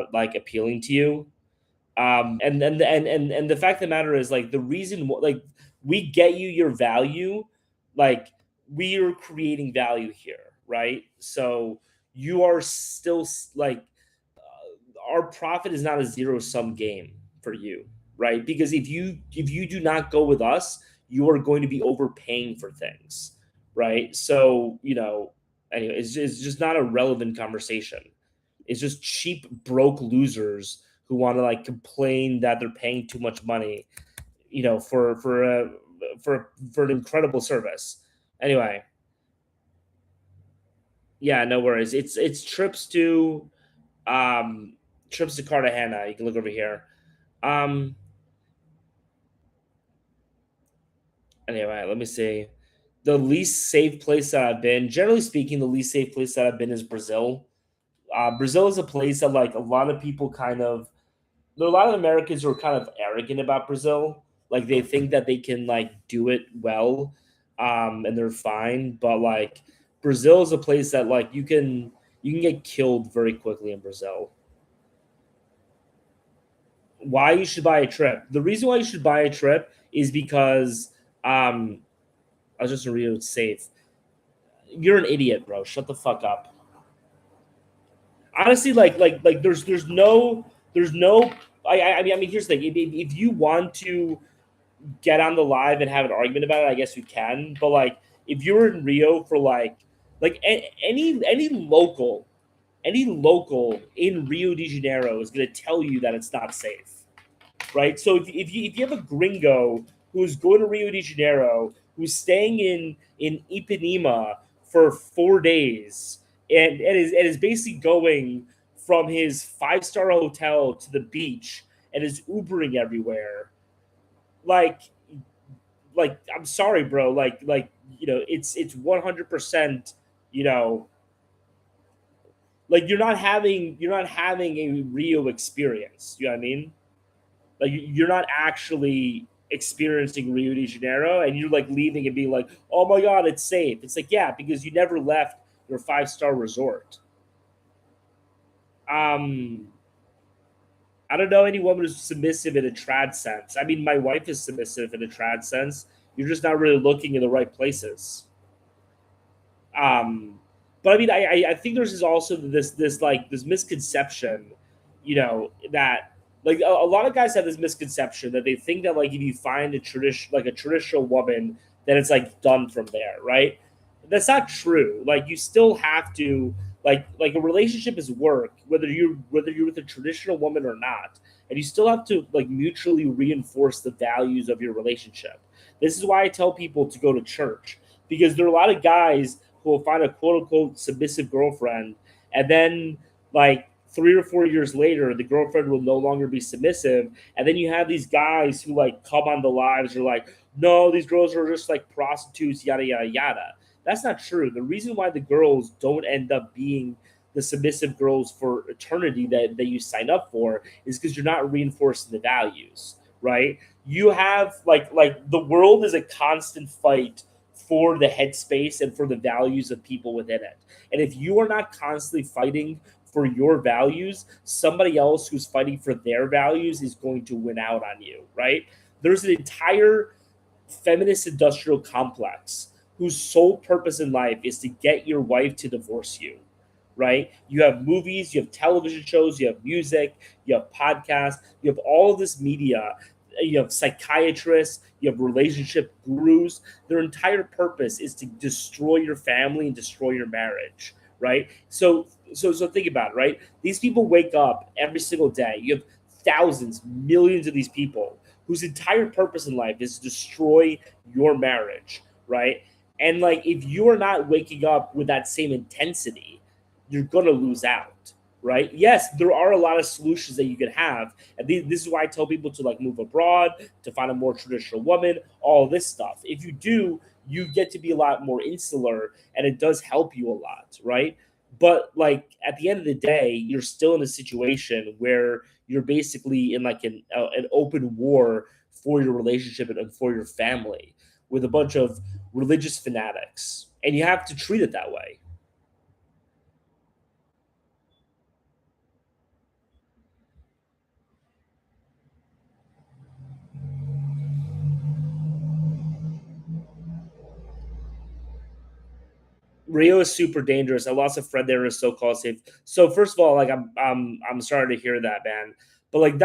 not like appealing to you. And the fact of the matter is, like, the reason like we get you your value, like we are creating value here, right? So you are still like our profit is not a zero sum game for you, right? Because if you do not go with us, you are going to be overpaying for things, right? So anyway, it's just not a relevant conversation. It's just cheap broke losers who want to like complain that they're paying too much money, for an incredible service. Anyway, yeah, no worries. It's um trips to Cartagena. You can look over here. Um anyway, let me see. The least safe place that I've been, generally speaking, the least safe place that I've been is Brazil. Brazil is a place that like a lot of people kind of there are a lot of Americans who are kind of arrogant about Brazil. Like they think that they can like do it well, and they're fine. But like Brazil is a place that like you can get killed very quickly in Brazil. Why you should buy a trip? The reason why you should buy a trip is because um, I was just real safe. You're an idiot, bro. Shut the fuck up. Honestly, like there's no. I mean, here's the thing. If you want to get on the live and have an argument about it, I guess we can. But like, if you're in Rio for any local in Rio de Janeiro is going to tell you that it's not safe, right? So if you have a gringo who's going to Rio de Janeiro, who's staying in Ipanema for 4 days, and is basically going from his 5-star hotel to the beach and is Ubering everywhere, like I'm sorry, bro. It's 100%. You know, like you're not having a Rio experience. You know what I mean? Like you're not actually experiencing Rio de Janeiro, and you're like leaving and being like, "Oh my god, it's safe." It's like, yeah, because you never left your 5-star resort. Um, I don't know any woman who's submissive in a trad sense. I mean, my wife is submissive in a trad sense. You're just not really looking in the right places. Um, but I mean, I think there's also this misconception, that like a lot of guys have this misconception that they think that like if you find a traditional woman, then it's like done from there, right? That's not true. Like you still have to like a relationship is work, whether you're with a traditional woman or not, and you still have to like mutually reinforce the values of your relationship. This is why I tell people to go to church, because there are a lot of guys who will find a quote unquote submissive girlfriend, and then like 3 or 4 years later, the girlfriend will no longer be submissive, and then you have these guys who like come on the lives are like, no, these girls are just like prostitutes, yada yada yada. That's not true. The reason why the girls don't end up being the submissive girls for eternity that you sign up for is because you're not reinforcing the values, right? You have like the world is a constant fight for the headspace and for the values of people within it. And if you are not constantly fighting for your values, somebody else who's fighting for their values is going to win out on you, right? There's an entire feminist industrial complex whose sole purpose in life is to get your wife to divorce you, right? You have movies, you have television shows, you have music, you have podcasts, you have all of this media, you have psychiatrists, you have relationship gurus. Their entire purpose is to destroy your family and destroy your marriage, right? So think about it, right? These people wake up every single day. You have thousands, millions of these people whose entire purpose in life is to destroy your marriage, right? And like if you are not waking up with that same intensity, you're gonna lose out, right? Yes, there are a lot of solutions that you can have, and this is why I tell people to like move abroad, to find a more traditional woman, all this stuff. If you do, you get to be a lot more insular, and it does help you a lot, right? But like at the end of the day, you're still in a situation where you're basically in like an open war for your relationship and for your family with a bunch of religious fanatics, and you have to treat it that way. Rio is super dangerous. I lost a friend there in a so-called safe. So first of all, like I'm sorry to hear that, man. But like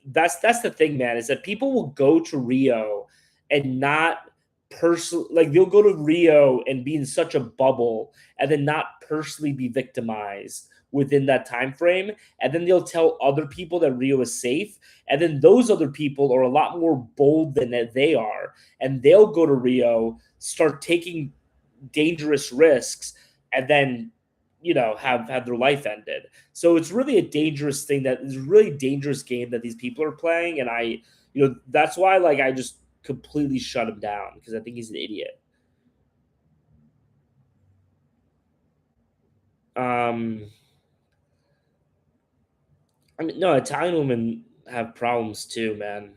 that's the thing, man, is that people will go to Rio and not personally, like they'll go to Rio and be in such a bubble and then not personally be victimized within that time frame, and then they'll tell other people that Rio is safe, and then those other people are a lot more bold than they are, and they'll go to Rio, start taking dangerous risks, and then have their life ended. So it's really a dangerous thing, that is a really dangerous game that these people are playing, and that's why, like, I just completely shut him down because I think he's an idiot. um I mean, no, Italian women have problems too, man.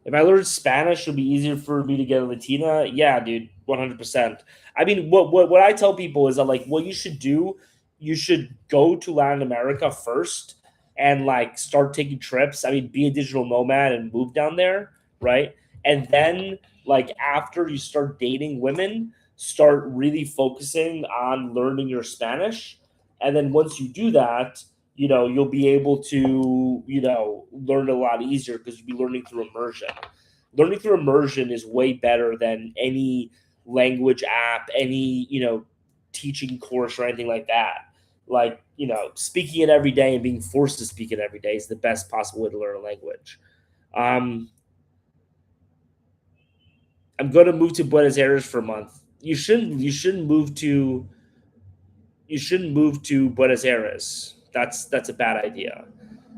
If I learned Spanish, it would be easier for me to get a Latina. Yeah, dude, 100%. I mean, what I tell people is that, like, what you should do, you should go to Latin America first and like start taking trips. I mean, be a digital nomad and move down there, right? And then, like, after you start dating women, start really focusing on learning your Spanish. And then once you do that, you'll be able to learn a lot easier because you'll be learning through immersion. Learning through immersion is way better than any language app, any teaching course or anything like that. Like, speaking it every day and being forced to speak it every day is the best possible way to learn a language. um I'm going to move to Buenos Aires for a month. You shouldn't move to Buenos Aires. That's a bad idea.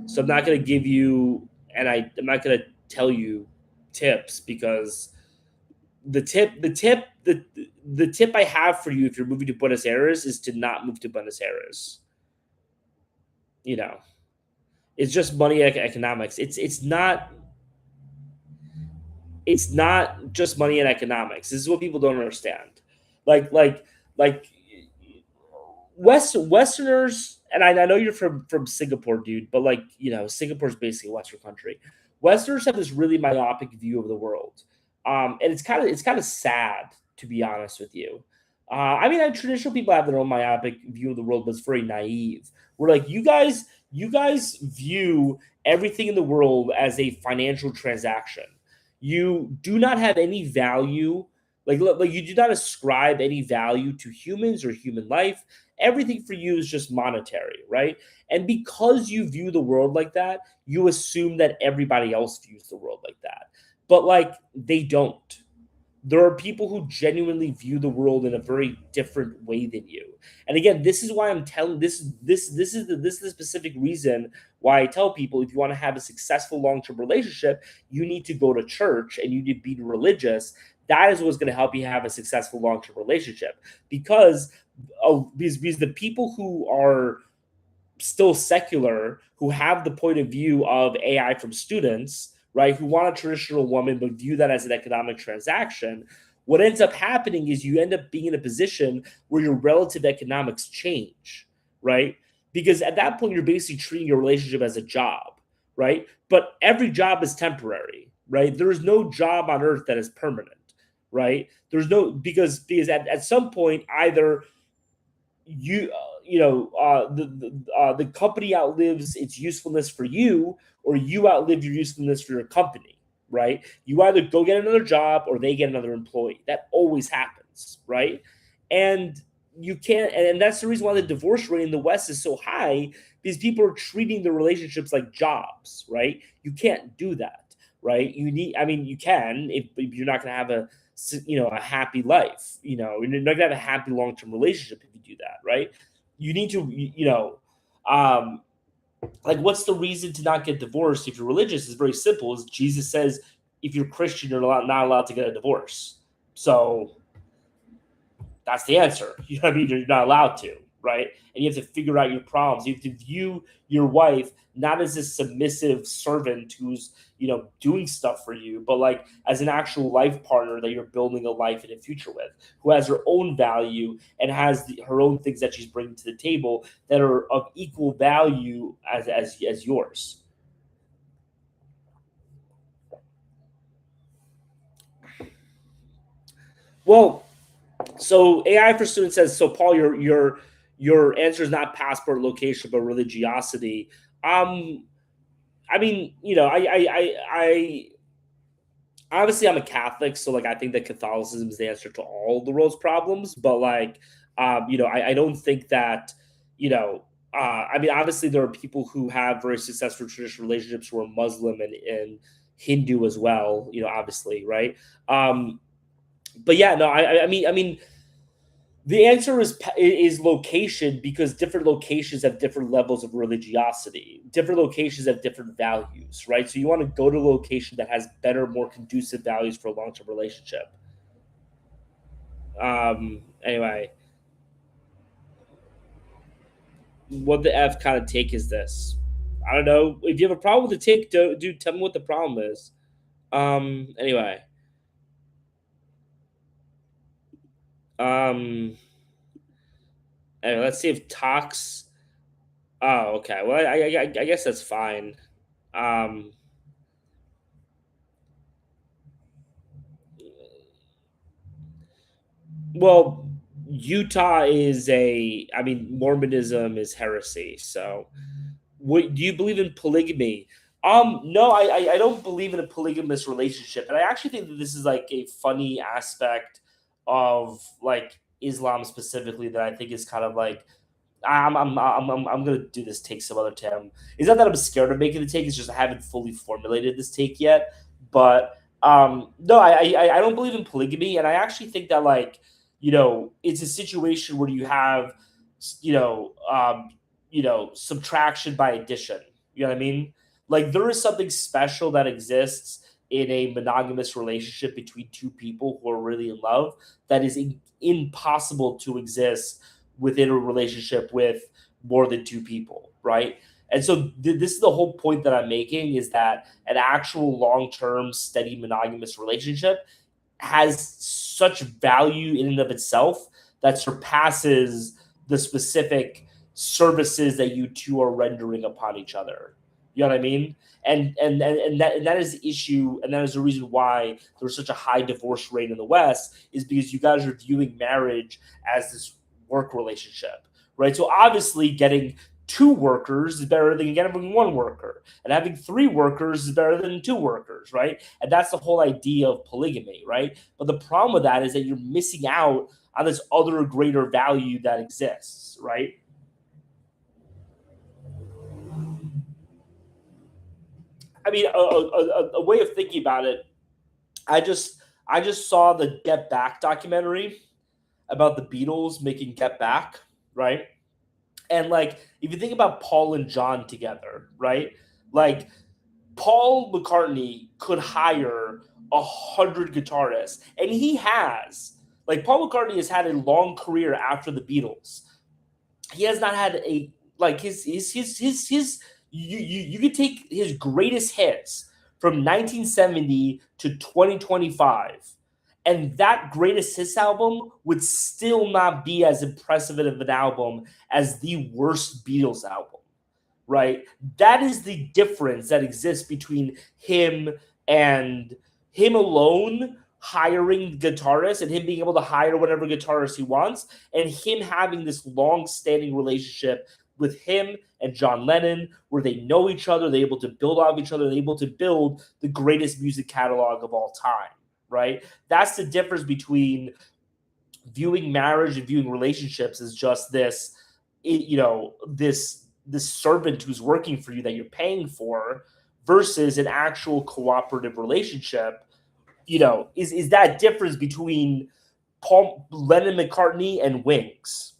So I'm not going to give you, and I'm not going to tell you tips, because the tip I have for you if you're moving to Buenos Aires is to not move to Buenos Aires. You know, it's just money economics. It's not just money and economics. This is what people don't understand. Like Westerners, and I know you're from Singapore, dude, but like, Singapore's basically a Western country. Westerners have this really myopic view of the world, and it's kind of sad, to be honest with you. I mean, traditional people have their own myopic view of the world, but it's very naive. We're like, you guys view everything in the world as a financial transaction. You do not have any value. Like, you do not ascribe any value to humans or human life. Everything for you is just monetary, right? And because you view the world like that, you assume that everybody else views the world like that. But like, they don't. There are people who genuinely view the world in a very different way than you. And again, this is why I'm telling this is the specific reason why I tell people, if you want to have a successful long-term relationship, you need to go to church and you need to be religious. That is what's going to help you have a successful long-term relationship. Because the people who are still secular, who have the point of view of AI from students, right, who want a traditional woman but view that as an economic transaction, what ends up happening is you end up being in a position where your relative economics change, right? Because at that point, you're basically treating your relationship as a job, right? But every job is temporary, right? There is no job on earth that is permanent, right? There's no, because at some point, either the company outlives its usefulness for you, or you outlive your usefulness for your company, right? You either go get another job or they get another employee. That always happens, right? And you can't, and that's the reason why the divorce rate in the West is so high, because people are treating the relationships like jobs, right? You can't do that, right? I mean, you can, if you're not going to have a happy life. You're not going to have a happy long-term relationship if you do that, right? You need to, um like, what's the reason to not get divorced if you're religious? Is very simple. Is Jesus says, if you're Christian, you're not allowed to get a divorce. So that's the answer. You know what I mean? You're not allowed to, right? And you have to figure out your problems. You have to view your wife not as a submissive servant who's, doing stuff for you, but like as an actual life partner that you're building a life and a future with, who has her own value and has her own things that she's bringing to the table that are of equal value as yours. Well, So AI for students says, so Paul, your answer is not passport location, but religiosity. Um, I mean, I obviously I'm a Catholic, so like I think that Catholicism is the answer to all the world's problems. But like, I don't think that, you know, I mean, obviously there are people who have very successful traditional relationships who are Muslim and Hindu as well. Obviously, right? But yeah, no, I mean, the answer is location because different locations have different levels of religiosity. Different locations have different values, right? So you want to go to a location that has better, more conducive values for a long term relationship. Anyway, what the f kind of take is this? I don't know. If you have a problem with the take, dude, tell me what the problem is. Anyway, um, anyway, let's see if Tox. Oh, okay. Well, I guess that's fine. Um, Well, Utah is I mean, Mormonism is heresy. So, what do you believe in polygamy? No, I don't believe in a polygamous relationship, and I actually think that this is like a funny aspect of like Islam specifically that I think is kind of like I'm gonna do this take some other time. It's not that I'm scared of making the take; it's just I haven't fully formulated this take yet. But no, I don't believe in polygamy, and I actually think that like it's a situation where you have you know um, subtraction by addition. You know what I mean? Like there is something special that exists in a monogamous relationship between two people who are really in love that is impossible to exist within a relationship with more than two people, right? And so this is the whole point that I'm making is that an actual long-term steady monogamous relationship has such value in and of itself that surpasses the specific services that you two are rendering upon each other. You know what I mean? And that is the issue, and that is the reason why there's such a high divorce rate in the West, is because you guys are viewing marriage as this work relationship, right? So obviously, getting two workers is better than getting one worker, and having three workers is better than two workers, right? And that's the whole idea of polygamy, right? But the problem with that is that you're missing out on this other greater value that exists, right? I mean, a way of thinking about it, I just I just saw the Get Back documentary about the Beatles making Get Back, right? And like if you think about Paul and John together, right? Like Paul McCartney could hire 100 guitarists, and he has. Like Paul McCartney has had a long career after the Beatles. He has not had a like his you could take his greatest hits from 1970 to 2025, and that greatest hits album would still not be as impressive of an album as the worst Beatles album, right? That is the difference that exists between and him alone hiring guitarists and him being able to hire whatever guitarist he wants, and him having this long-standing relationship with him and John Lennon, where they know each other, they're able to build off each other, they're able to build the greatest music catalog of all time, right? That's the difference between viewing marriage and viewing relationships as just this servant who's working for you that you're paying for versus an actual cooperative relationship. Is that difference between Paul Lennon McCartney and Wings?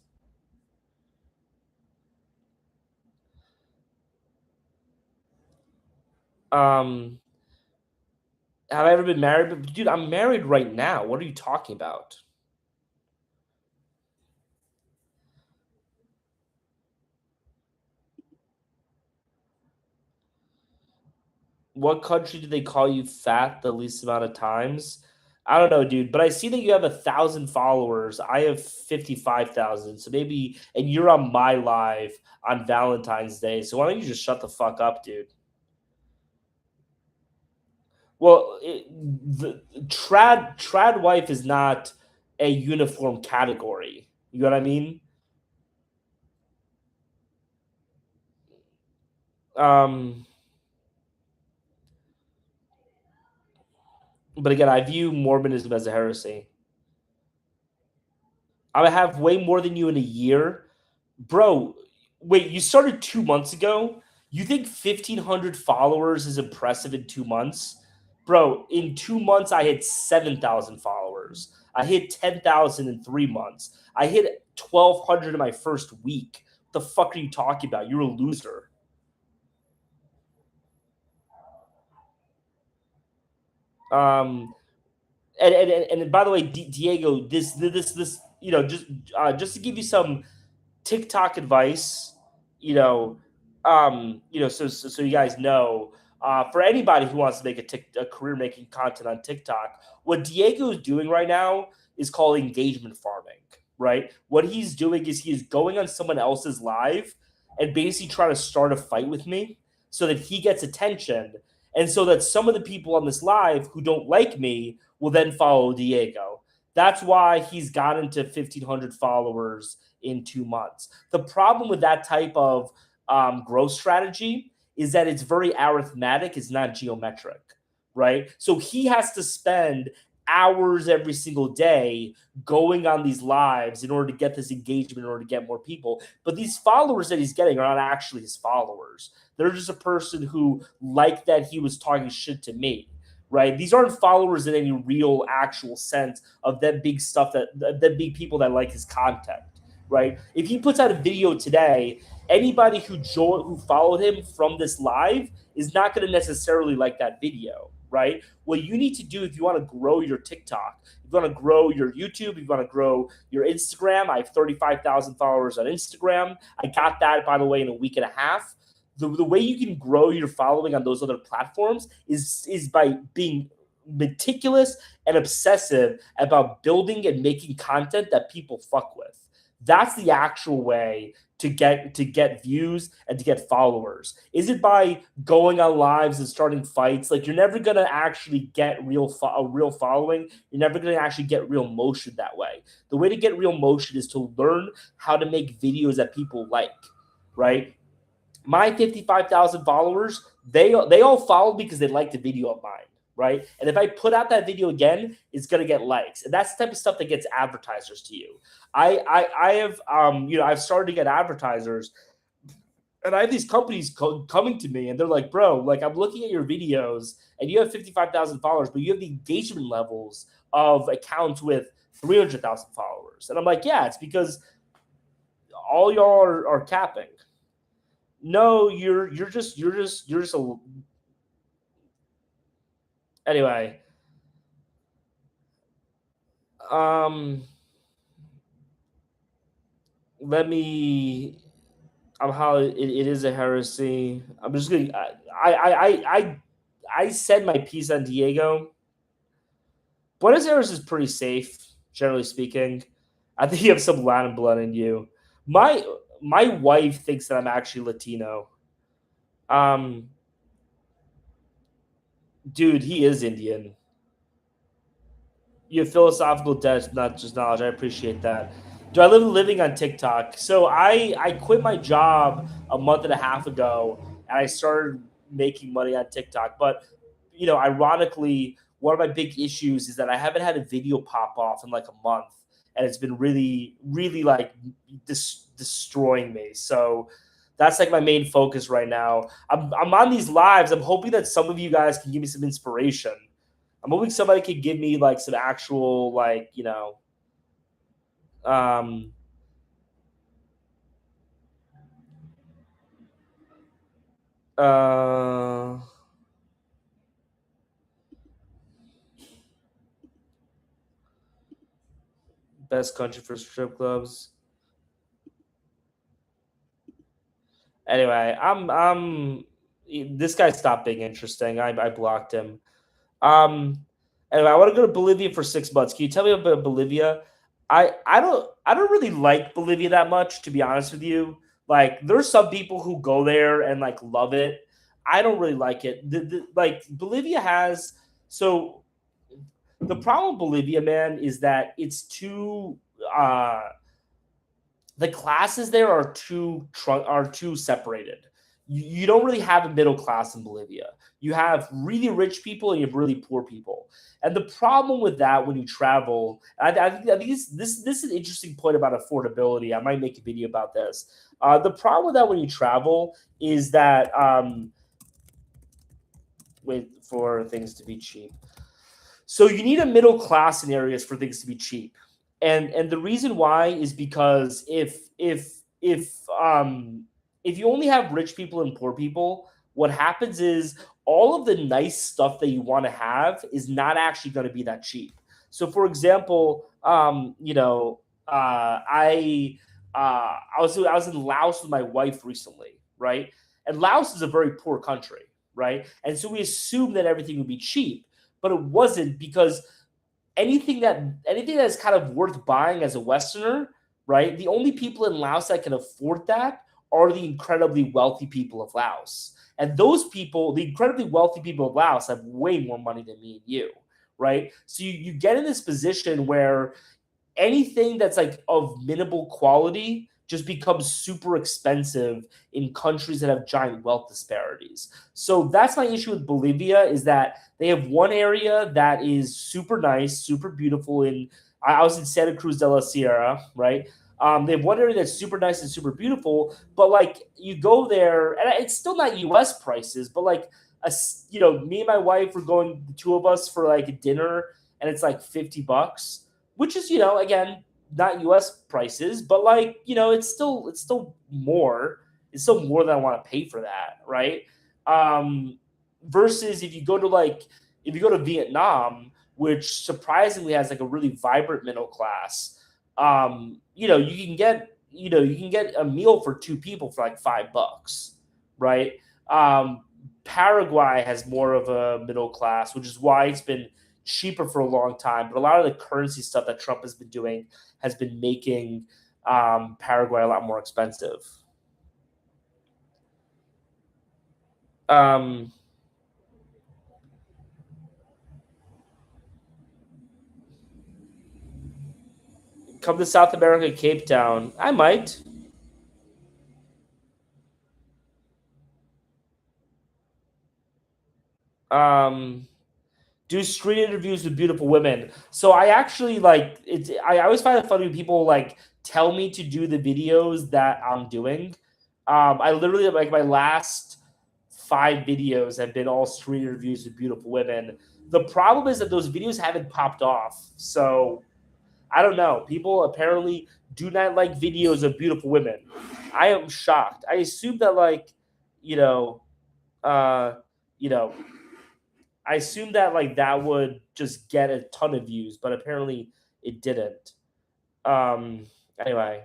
Um, have I ever been married? But dude, I'm married right now. What are you talking about? What country did they call you fat the least amount of times? I don't know, dude, but I see that you have 1,000 followers. I have 55,000. So maybe, and you're on my live on Valentine's Day. So why don't you just shut the fuck up, dude? Well, the trad wife is not. a uniform category. You know what I mean? Um, but again, I view Mormonism as a heresy. I have way more than you in a year. Bro, wait, you started 2 months ago? You think 1,500 followers is impressive in 2 months? Bro, in 2 months, I hit 7,000 followers. I hit 10,000 in 3 months. I hit 1,200 in my first week. What the fuck are you talking about? You're a loser. Um, and by the way, Diego, this just to give you some TikTok advice, so you guys know, for anybody who wants to make a career making content on TikTok, what Diego is doing right now is called engagement farming, right? What he's doing is he is going on someone else's live and basically trying to start a fight with me so that he gets attention. And so that some of the people on this live who don't like me will then follow Diego. That's why he's gotten to 1,500 followers in 2 months. The problem with that type of growth strategy is that it's very arithmetic, it's not geometric, right? So he has to spend hours every single day going on these lives in order to get this engagement, in order to get more people. But these followers that he's getting are not actually his followers. They're just a person who liked that he was talking shit to me, right? These aren't followers in any real, actual sense of them big stuff that big people that like his content, right? If he puts out a video today, anybody who followed him from this live is not going to necessarily like that video, right? What you need to do if you want to grow your TikTok, if you want to grow your YouTube, if you want to grow your Instagram, I have 35,000 followers on Instagram. I got that, by the way, in a week and a half. The way you can grow your following on those other platforms is by being meticulous and obsessive about building and making content that people fuck with. That's the actual way to get views and to get followers. Is it by going on lives and starting fights? Like, you're never gonna actually get a real following. You're never gonna actually get real motion that way. The way to get real motion is to learn how to make videos that people like, right? My 55,000 followers, they all follow because they like the video of mine, right? And if I put out that video again, it's gonna get likes, and that's the type of stuff that gets advertisers to you. I have I've started to get advertisers, and I have these companies coming to me, and they're like, bro, like, I'm looking at your videos, and you have 55,000 followers, but you have the engagement levels of accounts with 300,000 followers, and I'm like, yeah, it's because all y'all are capping. No, you're just a anyway. Um, let me. I'm how it is a heresy. I'm just gonna. I said my piece on Diego. Buenos Aires is pretty safe, generally speaking. I think you have some Latin blood in you. My my wife thinks that I'm actually Latino. Um, dude, he is Indian. You have philosophical depth, not just knowledge. I appreciate that. Do I live living on TikTok? So I quit my job a month and a half ago, and I started making money on TikTok. But ironically, one of my big issues is that I haven't had a video pop off in like a month, and it's been really, really like destroying me. So that's like my main focus right now. I'm on these lives. I'm hoping that some of you guys can give me some inspiration. I'm hoping somebody could give me like some actual um uh best country for strip clubs. Anyway, I'm this guy stopped being interesting. I blocked him. Um anyway, I want to go to Bolivia for 6 months. Can you tell me about Bolivia? I don't really like Bolivia that much, to be honest with you. Like, there's some people who go there and like love it. I don't really like it. Like, Bolivia has so The problem with Bolivia, man, is that it's too uh the classes there are too separated. You don't really have a middle class in Bolivia. You have really rich people and you have really poor people. And the problem with that when you travel, I think this is an interesting point about affordability. I might make a video about this. The problem with that when you travel is that wait for things to be cheap. So you need a middle class in areas for things to be cheap, and the reason why is because if you only have rich people and poor people, what happens is all of the nice stuff that you want to have is not actually going to be that cheap. So, for example, I was in Laos with my wife recently, right? And Laos is a very poor country, right? And so we assumed that everything would be cheap, but it wasn't because anything that's kind of worth buying as a Westerner, right? The only people in Laos that can afford that are the incredibly wealthy people of Laos. And those people, the incredibly wealthy people of Laos, have way more money than me and you, right? So you get in this position where anything that's like of minimal quality just becomes super expensive in countries that have giant wealth disparities. So that's my issue with Bolivia is that they have one area that is super nice, super beautiful. I was in Santa Cruz de la Sierra, right? They have one area that's super nice and super beautiful, but like you go there, and it's still not U.S. prices, but like me and my wife were going, the two of us for like a dinner, and it's like $50, which is again not U.S. prices, but like it's still more than I want to pay for that, right? Um, Versus if you go to Vietnam, which surprisingly has like a really vibrant middle class, you can get a meal for two people for like $5, right? Um, Paraguay has more of a middle class, which is why it's been cheaper for a long time. But a lot of the currency stuff that Trump has been doing has been making Paraguay a lot more expensive. Um, Come to South America, Cape Town. I might. Um, do street interviews with beautiful women. So I actually like it. I always find it funny when people like tell me to do the videos that I'm doing. I literally like my last 5 videos have been all street interviews with beautiful women. The problem is that those videos haven't popped off. So I don't know. People apparently do not like videos of beautiful women. I am shocked. I assume that you know, uh, you know, I assumed that that would just get a ton of views, but apparently it didn't. Um, anyway,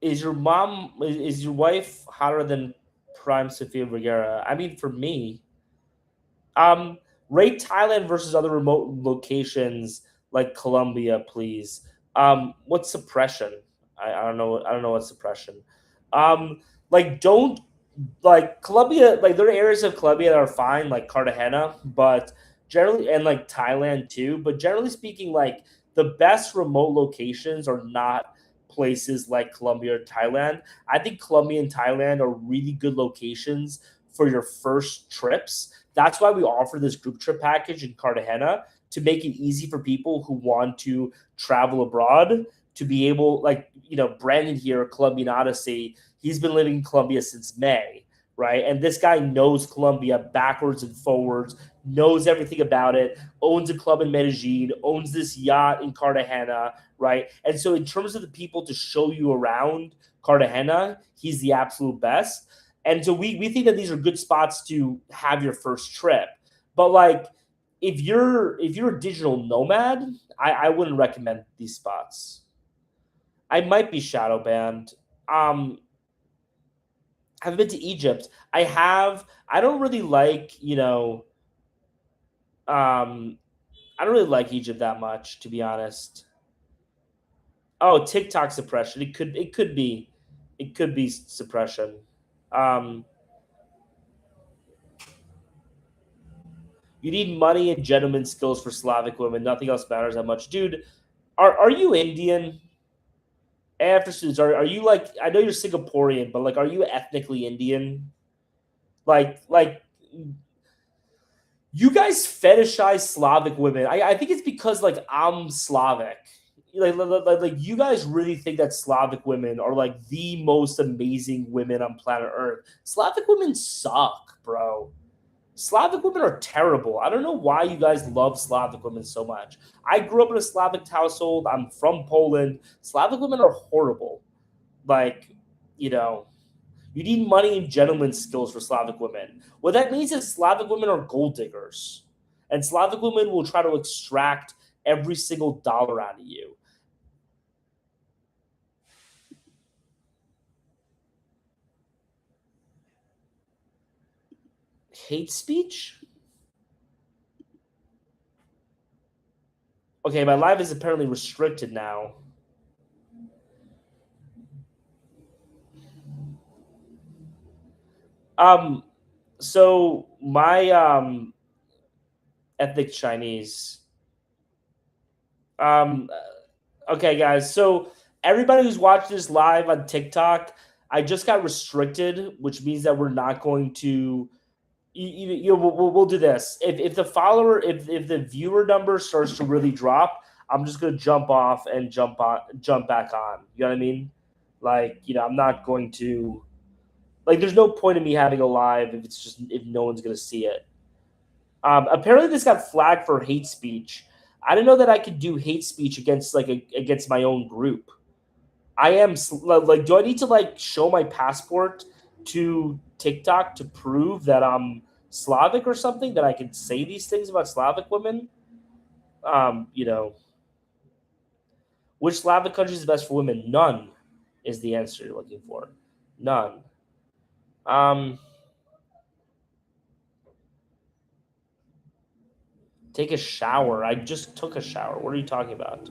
is your wife hotter than Prime Sofia Vergara? I mean, for me, um, rate Thailand versus other remote locations like Colombia, please. What's suppression? I don't know. I don't know what's suppression. Don't like Colombia, like there are areas of Colombia that are fine, like Cartagena, but generally, and like Thailand too. But generally speaking, like the best remote locations are not places like Colombia or Thailand. I think Colombia and Thailand are really good locations for your first trips. That's why we offer this group trip package in Cartagena to make it easy for people who want to travel abroad to be able, Brandon here, Colombian Odyssey, he's been living in Colombia since May, right? And this guy knows Colombia backwards and forwards, knows everything about it, owns a club in Medellin, owns this yacht in Cartagena, right? And so, in terms of the people to show you around Cartagena, he's the absolute best. And so, we think that these are good spots to have your first trip. But if you're a digital nomad, I wouldn't recommend these spots. I might be shadow banned. Um, I've been to Egypt. I have. I don't really um, I don't really like Egypt that much, to be honest. Oh, TikTok suppression. It could be suppression. Um, You need money and gentleman skills for Slavic women. Nothing else matters that much, dude. Are you Indian? After students, are you like? I know you're Singaporean, but like, are you ethnically Indian? Like you guys fetishize Slavic women. I think it's because like I'm Slavic. Like you guys really think that Slavic women are like the most amazing women on planet Earth. Slavic women suck, bro. Slavic women are terrible. I don't know why you guys love Slavic women so much. I grew up in a Slavic household. I'm from Poland. Slavic women are horrible. Like, you know, you need money and gentleman skills for Slavic women. What that means is Slavic women are gold diggers. And Slavic women will try to extract every single dollar out of you. Hate speech? Okay, my live is apparently restricted now. Um, so my ethnic Chinese. Um, okay, guys. So everybody who's watching this live on TikTok, I just got restricted, which means that we're not going to. We'll do this. If the follower, if the viewer number starts to really drop, I'm just gonna jump off and jump back on. You know what I mean? Like, I'm not going to. Like, there's no point in me having a live if no one's gonna see it. Apparently, this got flagged for hate speech. I didn't know that I could do hate speech against against my own group. I am like, do I need to like show my passport to TikTok to prove that I'm Slavic or something, that I can say these things about Slavic women? You know, which Slavic country is best for women? None is the answer you're looking for. None. Um, take a shower. I just took a shower. What are you talking about?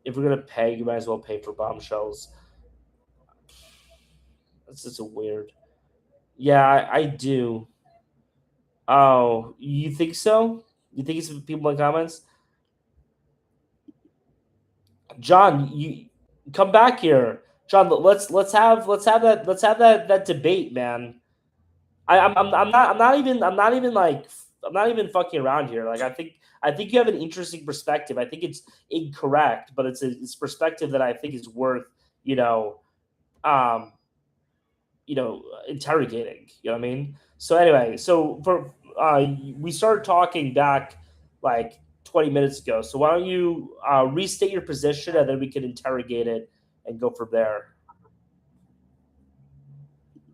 If we're gonna pay, you might as well pay for bombshells. That's just a weird. Yeah, I do. Oh, you think so? You think it's people in comments? John, you come back here. John, let's have that debate, man. I'm not even fucking around here. Like, I think you have an interesting perspective. I think it's incorrect, but it's perspective that I think is worth you know um interrogating. You know what I mean? So anyway, we started talking back like 20 minutes ago. So why don't you restate your position, and then we can interrogate it and go from there.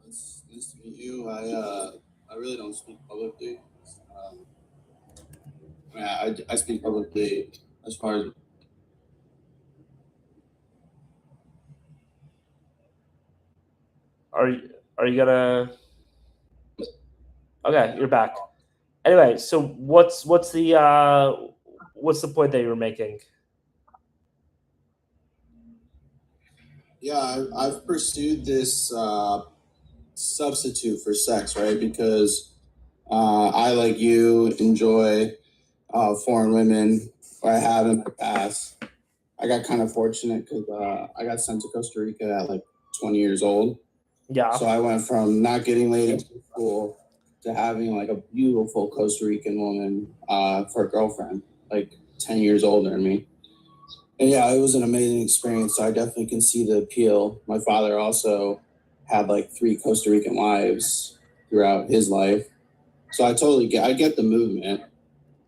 Nice to meet you. I really don't speak publicly. Um, I speak publicly as far as Are you gonna? Okay, you're back. Anyway, so what's the point that you were making? yeah. I've pursued this substitute for sex, right? Because I, like you, enjoy foreign women, or I have in the past. I got kind of fortunate because I got sent to Costa Rica at like 20 years old. Yeah. So I went from not getting laid in school to having like a beautiful Costa Rican woman for a girlfriend, like 10 years older than me. And yeah, it was an amazing experience. So I definitely can see the appeal. My father also had like 3 Costa Rican wives throughout his life. So I get the movement.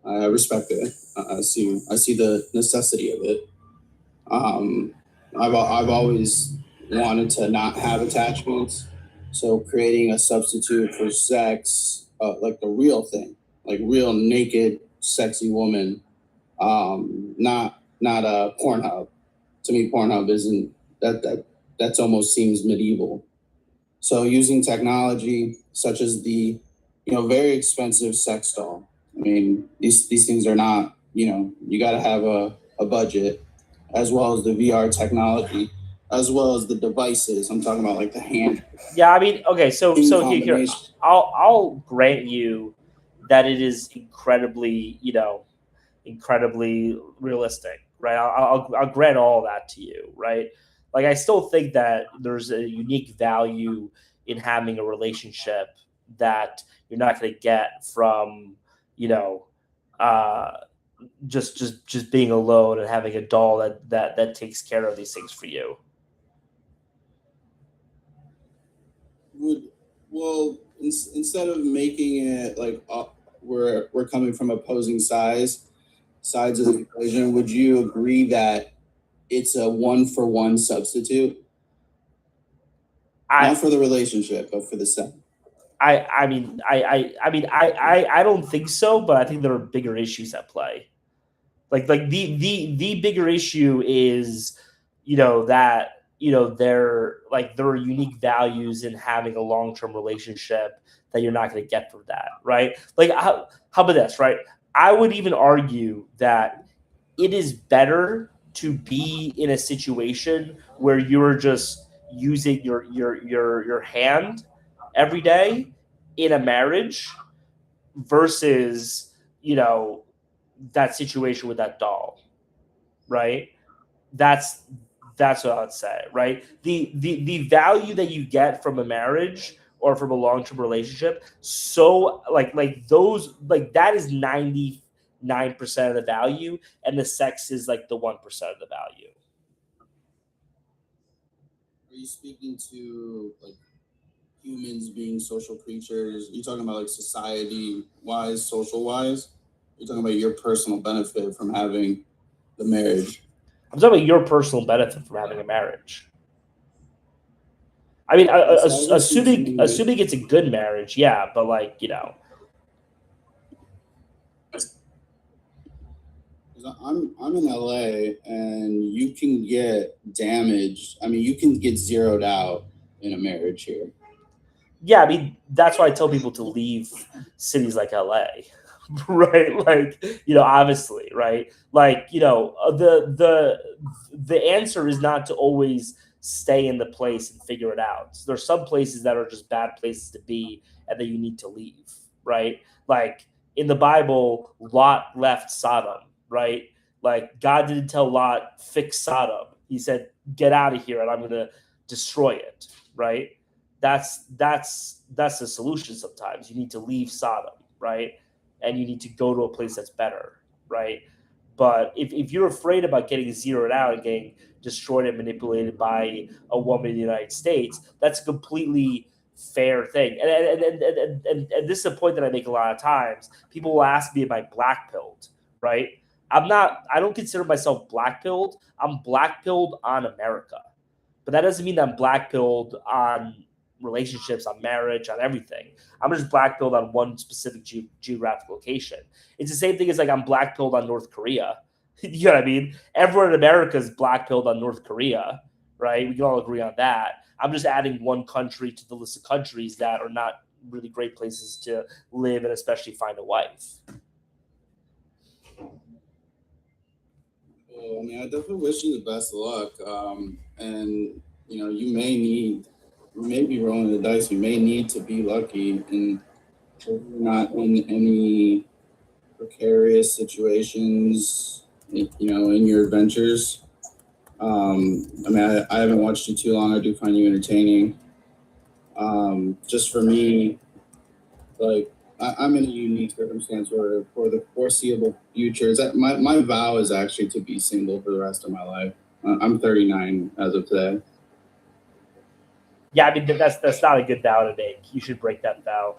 I respect it. I see the necessity of it. Um, I've always wanted to not have attachments, so creating a substitute for sex, like the real thing, like real naked, sexy woman, not a Pornhub. To me, Pornhub isn't that's almost seems medieval. So using technology such as the very expensive sex doll. I mean, these things are not, you got to have a budget, as well as the VR technology. as well as the devices. I'm talking about like the hand Yeah, I mean, okay, so in here, combination. I'll grant you that it is incredibly, incredibly realistic, right? I'll grant all that to you, right? Like, I still think that there's a unique value in having a relationship that you're not going to get from, you know, uh, just being alone and having a doll that takes care of these things for you. Would well instead of making it like we're coming from opposing sides of the equation, would you agree that it's a one for one substitute, I not for the relationship, but for the set? I don't think so, but I think there are bigger issues at play. Like the bigger issue is, that there are unique values in having a long term relationship that you're not going to get from that, right? Like, how about this, right? I would even argue that it is better to be in a situation where you're just using your hand every day in a marriage versus, that situation with that doll, right? That's that's what I'd say, right? The value that you get from a marriage or from a long term relationship, so like those like that is 99% of the value, and the sex is like the 1% of the value. Are you speaking to like humans being social creatures? Are you talking about like society wise, social wise? You're talking about your personal benefit from having the marriage. I'm talking about your personal benefit from having a marriage. I mean, That would seem to me assuming it's a good marriage, yeah, but like, 'cause I'm in LA and you can get damaged. I mean, you can get zeroed out in a marriage here. yeah, I mean, that's why I tell people to leave cities like LA, right? Like, obviously, right? Like, the answer is not to always stay in the place and figure it out. So there's some places that are just bad places to be and that you need to leave, right? Like, in the Bible, Lot left Sodom, right? Like, God didn't tell Lot fix Sodom. He said, "Get out of here and I'm going to destroy it," right? That's the solution. Sometimes you need to leave Sodom, right? And you need to go to a place that's better, right? But if you're afraid about getting zeroed out and getting destroyed and manipulated by a woman in the United States, that's a completely fair thing. And this is a point that I make a lot of times. People will ask me, am I black pilled, right? I'm not. I don't consider myself black pilled. I'm black pilled on America, but that doesn't mean that I'm black pilled on relationships, on marriage, on everything. I'm just black pilled on one specific geographic location. It's the same thing as like I'm black pilled on North Korea. You know what I mean? Everyone in America is black pilled on North Korea, right? We can all agree on that. I'm just adding one country to the list of countries that are not really great places to live and especially find a wife. Well, I mean, I definitely wish you the best of luck. And you may need, you may be rolling the dice. You may need to be lucky, and you're not in any precarious situations. In your adventures. I mean, I haven't watched you too long. I do find you entertaining. Just for me, like I'm in a unique circumstance where for the foreseeable future, is that my vow is actually to be single for the rest of my life. I'm 39 as of today. Yeah, I mean that's not a good vow to make. You should break that vow.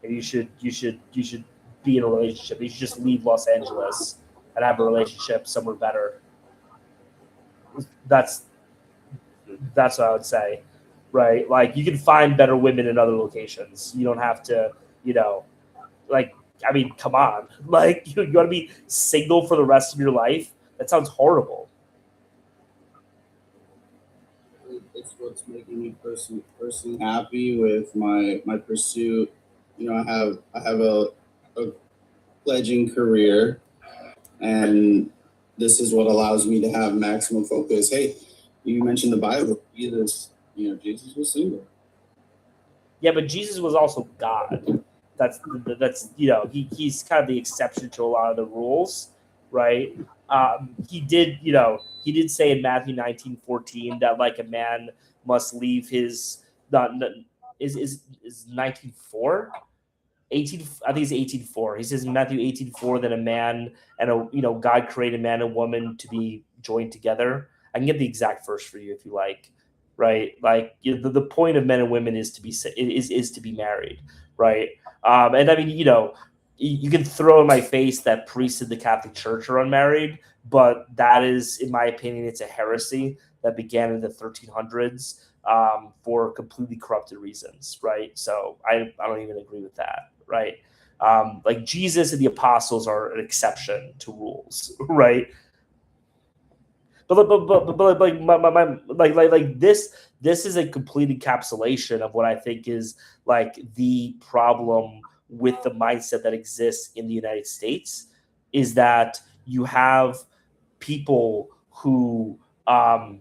And you should be in a relationship. You should just leave Los Angeles and have a relationship somewhere better. That's that's what I would say, right? Like, you can find better women in other locations. You don't have to, you know, like, I mean, come on, like, you want to be single for the rest of your life? That sounds horrible. It's what's making me personally happy with my pursuit. I have a fledgling career, and this is what allows me to have maximum focus. Hey, You mentioned the Bible. Jesus was single. Yeah, but Jesus was also God. That's he's kind of the exception to a lot of the rules, right? He did say in Matthew 19:14 that like a man must leave his not is 19:4. 18 I think it's 18:4. He says in Matthew 18:4 that a man and a God created man and woman to be joined together. I can get the exact verse for you if you like, right? Like the point of men and women is to be married, right? And I mean, you can throw in my face that priests in the Catholic Church are unmarried, but that is, in my opinion, it's a heresy that began in the 1300s for completely corrupted reasons, right? So I don't even agree with that, right? Like Jesus and the apostles are an exception to rules, right? But like this is a complete encapsulation of what I think is like the problem with the mindset that exists in the United States is that you have people who like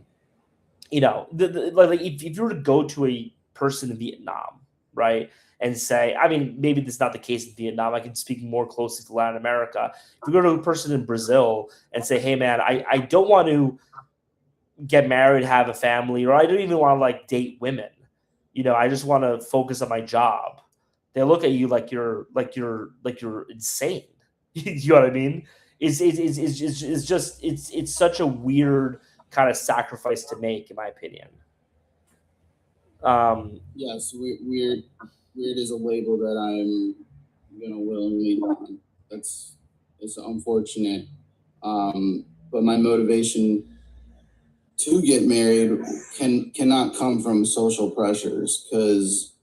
if you were to go to a person in Vietnam, right, and say, I mean, maybe this is not the case in Vietnam. I can speak more closely to Latin America. If you go to a person in Brazil and say, hey, man, I don't want to get married, have a family, or I don't even want to like date women. I just want to focus on my job. They look at you like you're insane. You know what I mean? It's such a weird kind of sacrifice to make, in my opinion. Yes, weird is a label that I'm gonna willingly on. It's unfortunate. But my motivation to get married cannot come from social pressures because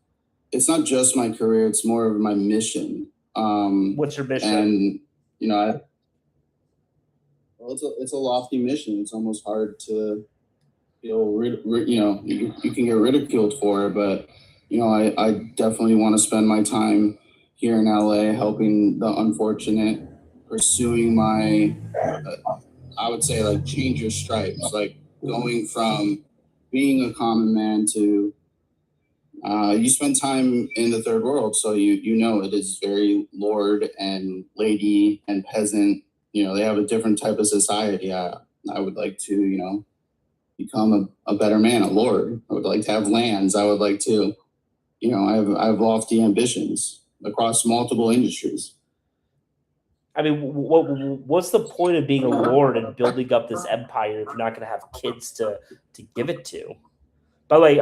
it's not just my career; it's more of my mission. What's your mission? And it's a lofty mission. It's almost hard to feel you can get ridiculed for it, but I definitely want to spend my time here in LA helping the unfortunate, pursuing my I would say like change your stripes, like going from being a common man to you spend time in the third world, so you know it is very lord and lady and peasant. They have a different type of society. I would like to become a better man, a lord. I would like to have lands. I would like to, I have lofty ambitions across multiple industries. I mean, what's the point of being a lord and building up this empire if you're not going to have kids to give it to? By the way,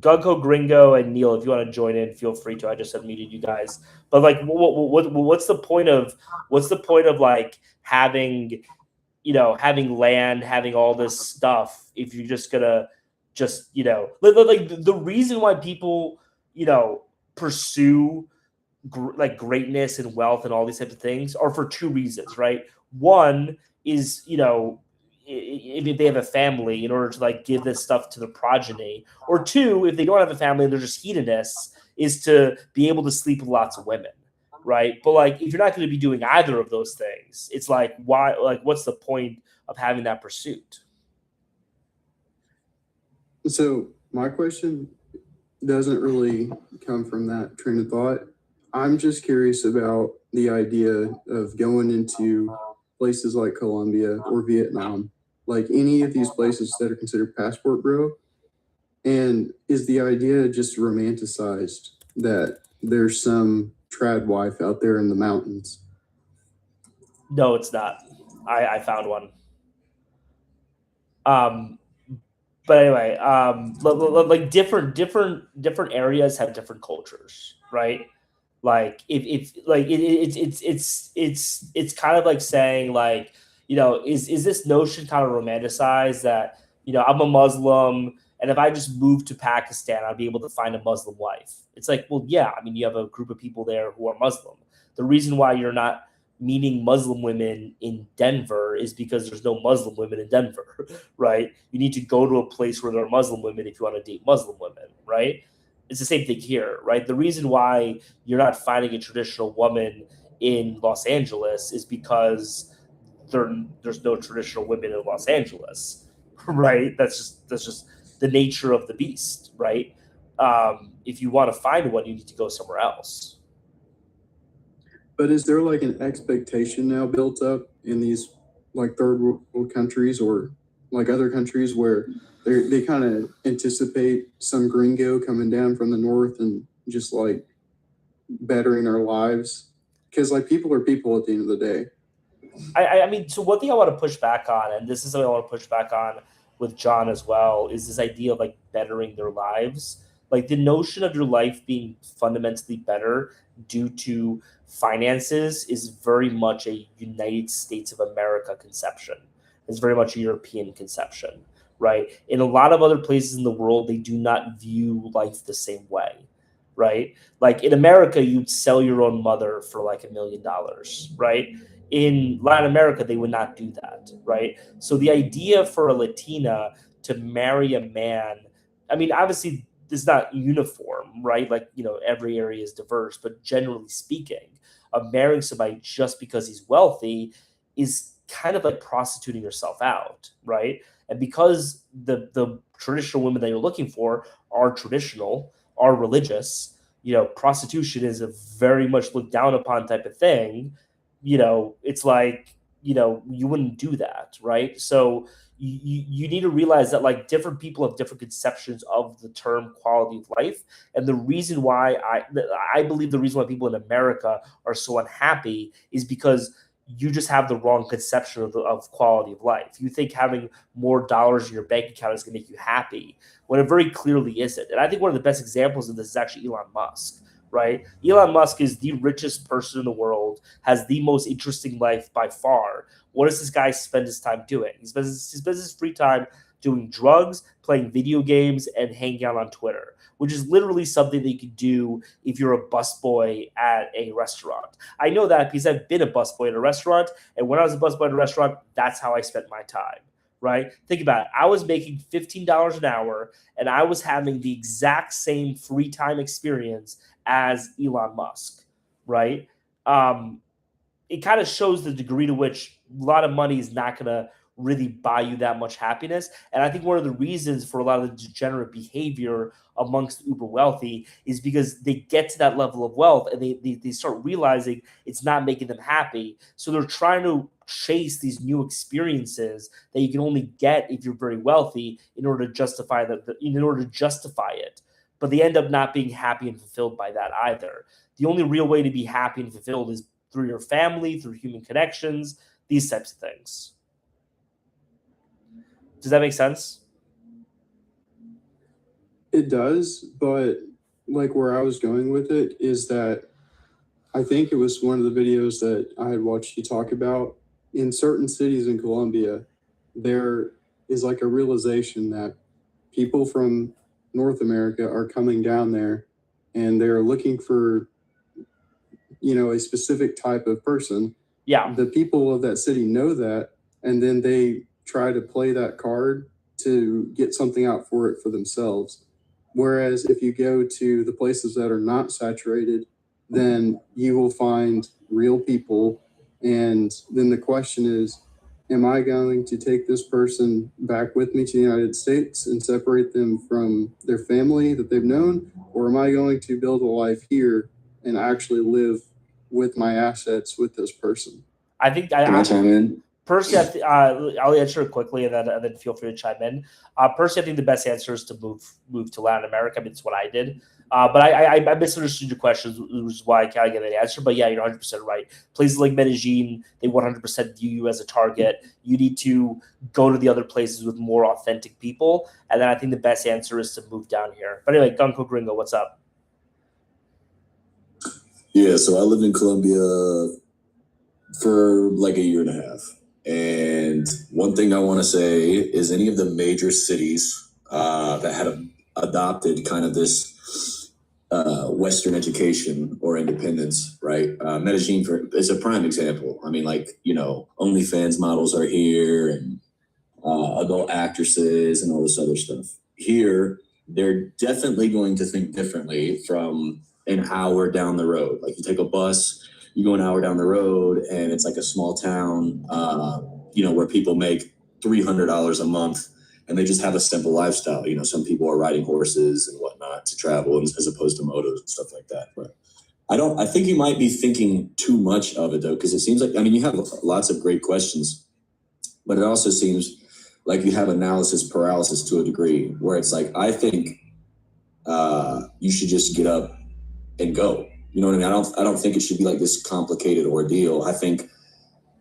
Gugco Gringo and Neil, if you want to join in, feel free to. I just unmuted you guys. But like, what's the point of like having land, having all this stuff if you're just gonna like the reason why people pursue like greatness and wealth and all these types of things are for two reasons, right? One is if they have a family in order to like give this stuff to the progeny, or two, if they don't have a family and they're just hedonists, is to be able to sleep with lots of women, right? But like if you're not going to be doing either of those things, it's like why, like what's the point of having that pursuit? So my question doesn't really come from that train of thought. I'm just curious about the idea of going into places like Colombia or Vietnam, like any of these places that are considered passport bro. And is the idea just romanticized that there's some trad wife out there in the mountains? No, it's not. I found one. But anyway, like different areas have different cultures, right? Like if like it's kind of like saying like is this notion kind of romanticized that I'm a Muslim and if I just move to Pakistan I'd be able to find a Muslim wife. It's like, well, yeah, I mean you have a group of people there who are Muslim. The reason why you're not meeting Muslim women in Denver is because there's no Muslim women in Denver, right? You need to go to a place where there are Muslim women if you want to date Muslim women, right? It's the same thing here, right? The reason why you're not finding a traditional woman in Los Angeles is because there's no traditional women in Los Angeles, right? That's just the nature of the beast, right? If you want to find one, you need to go somewhere else. But is there like an expectation now built up in these like third world countries or like other countries where they kind of anticipate some gringo coming down from the north and just like bettering our lives? Because like people are people at the end of the day. I mean, so one thing I want to push back on, and this is something I want to push back on with John as well, is this idea of like bettering their lives. Like the notion of your life being fundamentally better due to finances is very much a United States of America conception. It's very much a European conception, right? In a lot of other places in the world, they do not view life the same way, right? Like in America, you'd sell your own mother for like $1 million, right? In Latin America, they would not do that, right? So the idea for a Latina to marry a man, I mean, obviously, it's not uniform, right? Like, every area is diverse, but generally speaking, of marrying somebody just because he's wealthy is kind of like prostituting yourself out, right? And because the traditional women that you're looking for are traditional, are religious, prostitution is a very much looked down upon type of thing. It's like, you wouldn't do that, right? So you need to realize that like different people have different conceptions of the term quality of life. And the reason why I believe the reason why people in America are so unhappy is because you just have the wrong conception of quality of life. You think having more dollars in your bank account is going to make you happy when it very clearly isn't. And I think one of the best examples of this is actually Elon Musk, right? Elon Musk is the richest person in the world, has the most interesting life by far. What does this guy spend his time doing? He spends his free time doing drugs, playing video games, and hanging out on Twitter, which is literally something that you could do if you're a busboy at a restaurant. I know that because I've been a busboy at a restaurant, and when I was a busboy at a restaurant, that's how I spent my time, right? Think about it. I was making $15 an hour, and I was having the exact same free time experience as Elon Musk, right? It kind of shows the degree to which a lot of money is not going to really buy you that much happiness. And I think one of the reasons for a lot of the degenerate behavior amongst uber wealthy is because they get to that level of wealth and they start realizing it's not making them happy. So they're trying to chase these new experiences that you can only get if you're very wealthy in order to justify it. But they end up not being happy and fulfilled by that either. The only real way to be happy and fulfilled is through your family, through human connections, these types of things. Does that make sense? It does, but like where I was going with it is that I think it was one of the videos that I had watched you talk about. In certain cities in Colombia, there is like a realization that people from North America are coming down there and they're looking for, a specific type of person. Yeah. The people of that city know that, and then they try to play that card to get something out for it for themselves. Whereas if you go to the places that are not saturated, then you will find real people. And then the question is, am I going to take this person back with me to the United States and separate them from their family that they've known? Or am I going to build a life here and actually live with my assets with this person? I think Can I chime in? Personally, I'll answer it quickly, and then feel free to chime in. Personally, I think the best answer is to move to Latin America. I mean, it's what I did. But I misunderstood your question, which is why I can't get an answer. But yeah, you're 100% right. Places like Medellin, they 100% view you as a target. You need to go to the other places with more authentic people. And then I think the best answer is to move down here. But anyway, Gunko Gringo, what's up? Yeah, so I lived in Colombia for like a year and a half. And one thing I want to say is any of the major cities that had adopted kind of this Western education or independence, right? Medellin is a prime example. I mean, like, OnlyFans models are here and adult actresses and all this other stuff. Here, they're definitely going to think differently from an hour down the road. Like you take a bus, you go an hour down the road and it's like a small town, where people make $300 a month and they just have a simple lifestyle. You know, some people are riding horses and whatnot to travel as opposed to motos and stuff like that. But I think you might be thinking too much of it though, because it seems like, I mean, you have lots of great questions, but it also seems like you have analysis paralysis to a degree where it's like, I think you should just get up and go. You know what I mean? I don't think it should be like this complicated ordeal. I think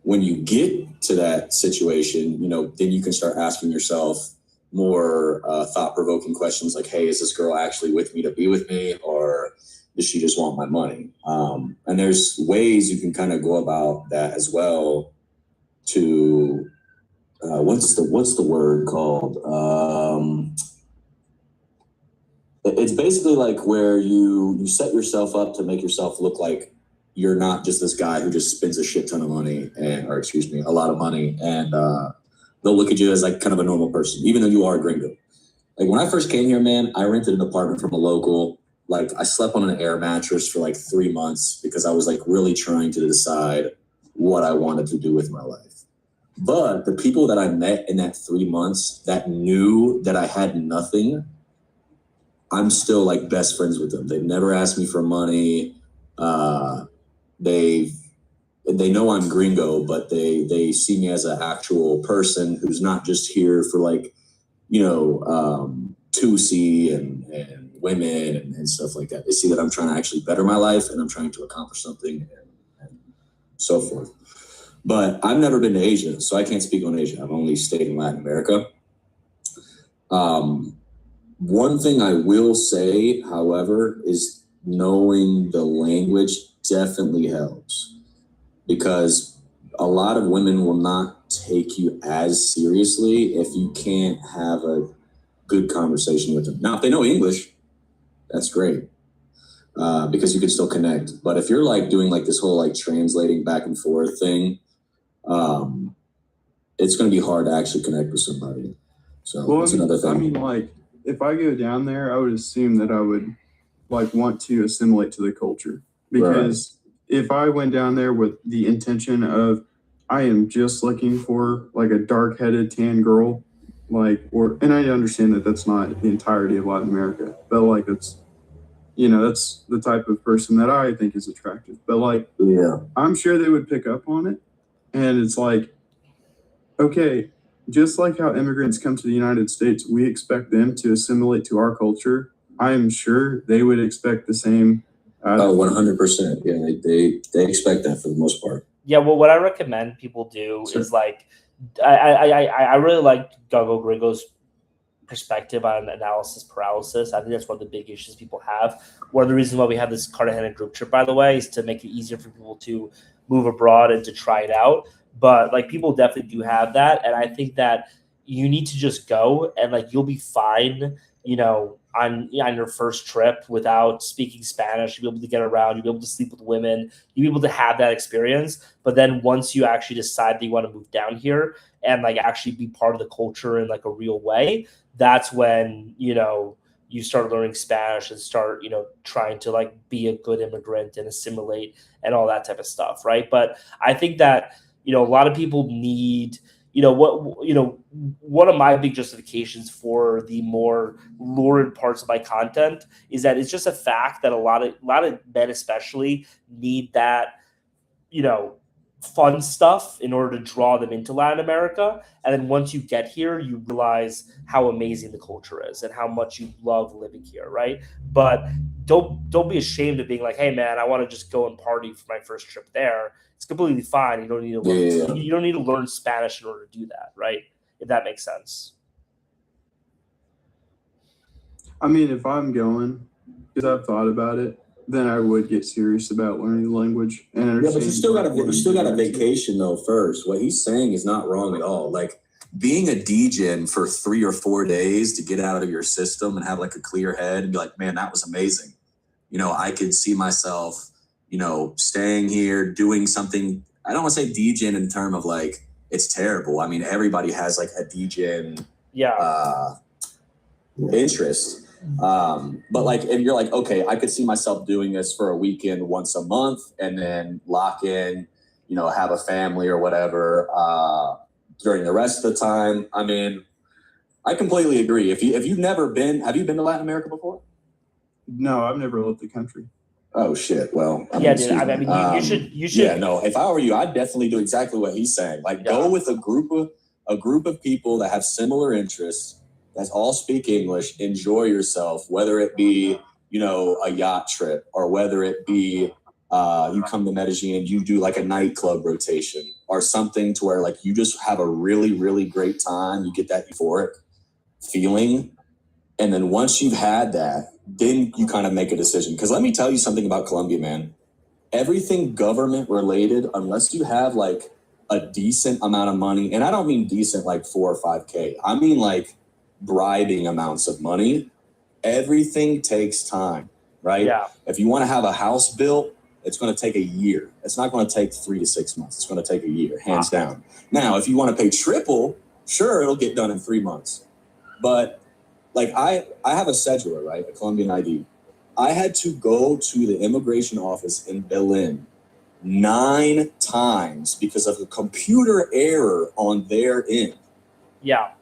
when you get to that situation, you know, then you can start asking yourself more thought-provoking questions like, hey, is this girl actually with me to be with me, or does she just want my money? And there's ways you can kind of go about that as well to what's the word called? It's basically like where you set yourself up to make yourself look like you're not just this guy who just spends a shit ton of money a lot of money, and they'll look at you as like kind of a normal person, even though you are a gringo. Like when I first came here, man, I rented an apartment from a local. Like I slept on an air mattress for like 3 months because I was like really trying to decide what I wanted to do with my life. But the people that I met in that 3 months that knew that I had nothing, I'm still like best friends with them. They've never asked me for money. They know I'm gringo, but they see me as an actual person who's not just here for like, you know, Tusi and women and stuff like that. They see that I'm trying to actually better my life and I'm trying to accomplish something and so forth. But I've never been to Asia, so I can't speak on Asia. I've only stayed in Latin America. One thing I will say, however, is knowing the language definitely helps, because a lot of women will not take you as seriously if you can't have a good conversation with them. Now, if they know English, that's great, because you can still connect. But if you're like doing like this whole like translating back and forth thing, it's going to be hard to actually connect with somebody. So that's another thing. I mean, like, if I go down there, I would assume that I would like want to assimilate to the culture, because if I went down there with the intention of I am just looking for like a dark-headed tan girl, like, or, and I understand that that's not the entirety of Latin America, but like it's, you know, that's the type of person that I think is attractive. But like, Yeah, I'm sure they would pick up on it, and it's like, okay, just like how immigrants come to the United States, we expect them to assimilate to our culture. I am sure they would expect the same. 100%. Yeah, they expect that for the most part. Yeah, well, what I recommend people do is like, I really like Guggo Gringo's perspective on analysis paralysis. I think that's one of the big issues people have. One of the reasons why we have this Cartagena group trip, by the way, is to make it easier for people to move abroad and to try it out. But like people definitely do have that, and I think that you need to just go and like you'll be fine, you know, on your first trip without speaking Spanish. You'll be able to get around. You'll be able to sleep with women. You'll be able to have that experience. But then once you actually decide that you want to move down here and like actually be part of the culture in like a real way, that's when, you know, you start learning Spanish and start, you know, trying to like be a good immigrant and assimilate and all that type of stuff, right? But I think that, you know, a lot of people need, you know, one of my big justifications for the more lurid parts of my content is that it's just a fact that a lot of men especially need that, you know, fun stuff in order to draw them into Latin America. And then once you get here, you realize how amazing the culture is and how much you love living here, right? But don't be ashamed of being like, hey man, I want to just go and party for my first trip there. It's completely fine. You don't need to learn, you don't need to learn Spanish in order to do that, right? If that makes sense. I mean, if I'm going, because I've thought about it, then I would get serious about learning the language. And yeah, but you still got a vacation though first. What he's saying is not wrong at all. Like being a DJ for 3 or 4 days to get out of your system and have like a clear head and be like, man, that was amazing. You know, I could see myself, you know, staying here, doing something. I don't want to say DJing in terms of like it's terrible. I mean, everybody has like a DJing interest. But like, if you're like, okay, I could see myself doing this for a weekend once a month and then lock in, you know, have a family or whatever during the rest of the time. I mean, I completely agree. If you've never been, have you been to Latin America before? No, I've never left the country. Oh shit! Well, Yeah, dude. I mean, you should. Yeah, no. If I were you, I'd definitely do exactly what he's saying. Like, go with a group of people that have similar interests, that all speak English. Enjoy yourself, whether it be a yacht trip or whether it be you come to Medellin and you do like a nightclub rotation or something to where like you just have a really really great time. You get that euphoric feeling, and then once you've had that, then you kind of make a decision. Because let me tell you something about Colombia, man. Everything government related, unless you have like a decent amount of money, and I don't mean decent like 4 or 5K, I mean like bribing amounts of money, everything takes time, right? Yeah. If you want to have a house built, it's going to take a year. It's not going to take 3 to 6 months. It's going to take a year, hands down. Now, if you want to pay triple, sure, it'll get done in 3 months. But like I have a cedula, right? A Colombian ID. I had to go to the immigration office in Berlin 9 times because of a computer error on their end. Yeah.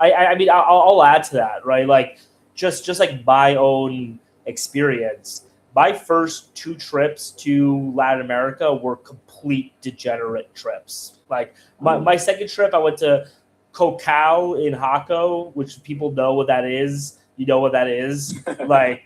I mean, I'll add to that, right? Like, just like my own experience, my first 2 trips to Latin America were complete degenerate trips. Like, my second trip, I went to Cocao in Jaco, which people know what that is. You know what that is. Like,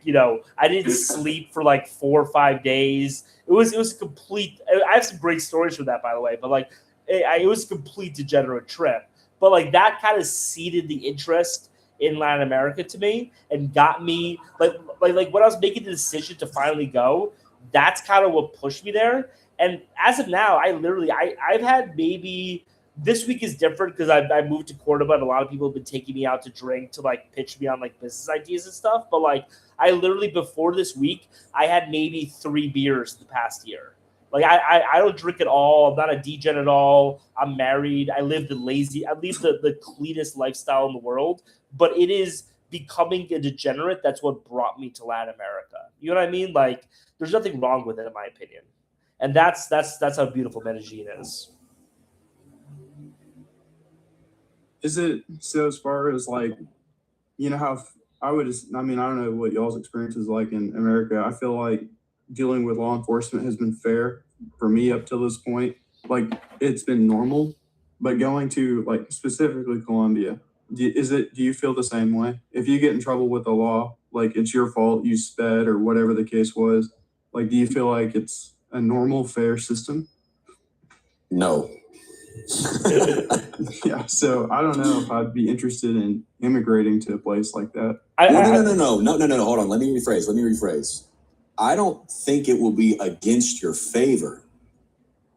I didn't sleep for like 4 or 5 days. It was complete. I have some great stories for that, by the way, but like it was a complete degenerate trip. But like that kind of seeded the interest in Latin America to me and got me like when I was making the decision to finally go, that's kind of what pushed me there. And as of now, I've had maybe. This week is different because I moved to Cordoba and a lot of people have been taking me out to drink to like pitch me on like business ideas and stuff. But like I literally before this week, I had maybe 3 beers the past year. Like I don't drink at all. I'm not a degen at all. I'm married. I live the cleanest lifestyle in the world. But it is becoming a degenerate. That's what brought me to Latin America. You know what I mean? Like there's nothing wrong with it in my opinion. And that's how beautiful Medellin is. Is it so as far as like, how I don't know what y'all's experience is like in America. I feel like dealing with law enforcement has been fair for me up till this point. Like it's been normal, but going to like specifically Colombia, do you feel the same way? If you get in trouble with the law, like it's your fault, you sped or whatever the case was, like do you feel like it's a normal, fair system? No. Yeah, so I don't know if I'd be interested in immigrating to a place like that. No. Hold on. Let me rephrase. I don't think it will be against your favor.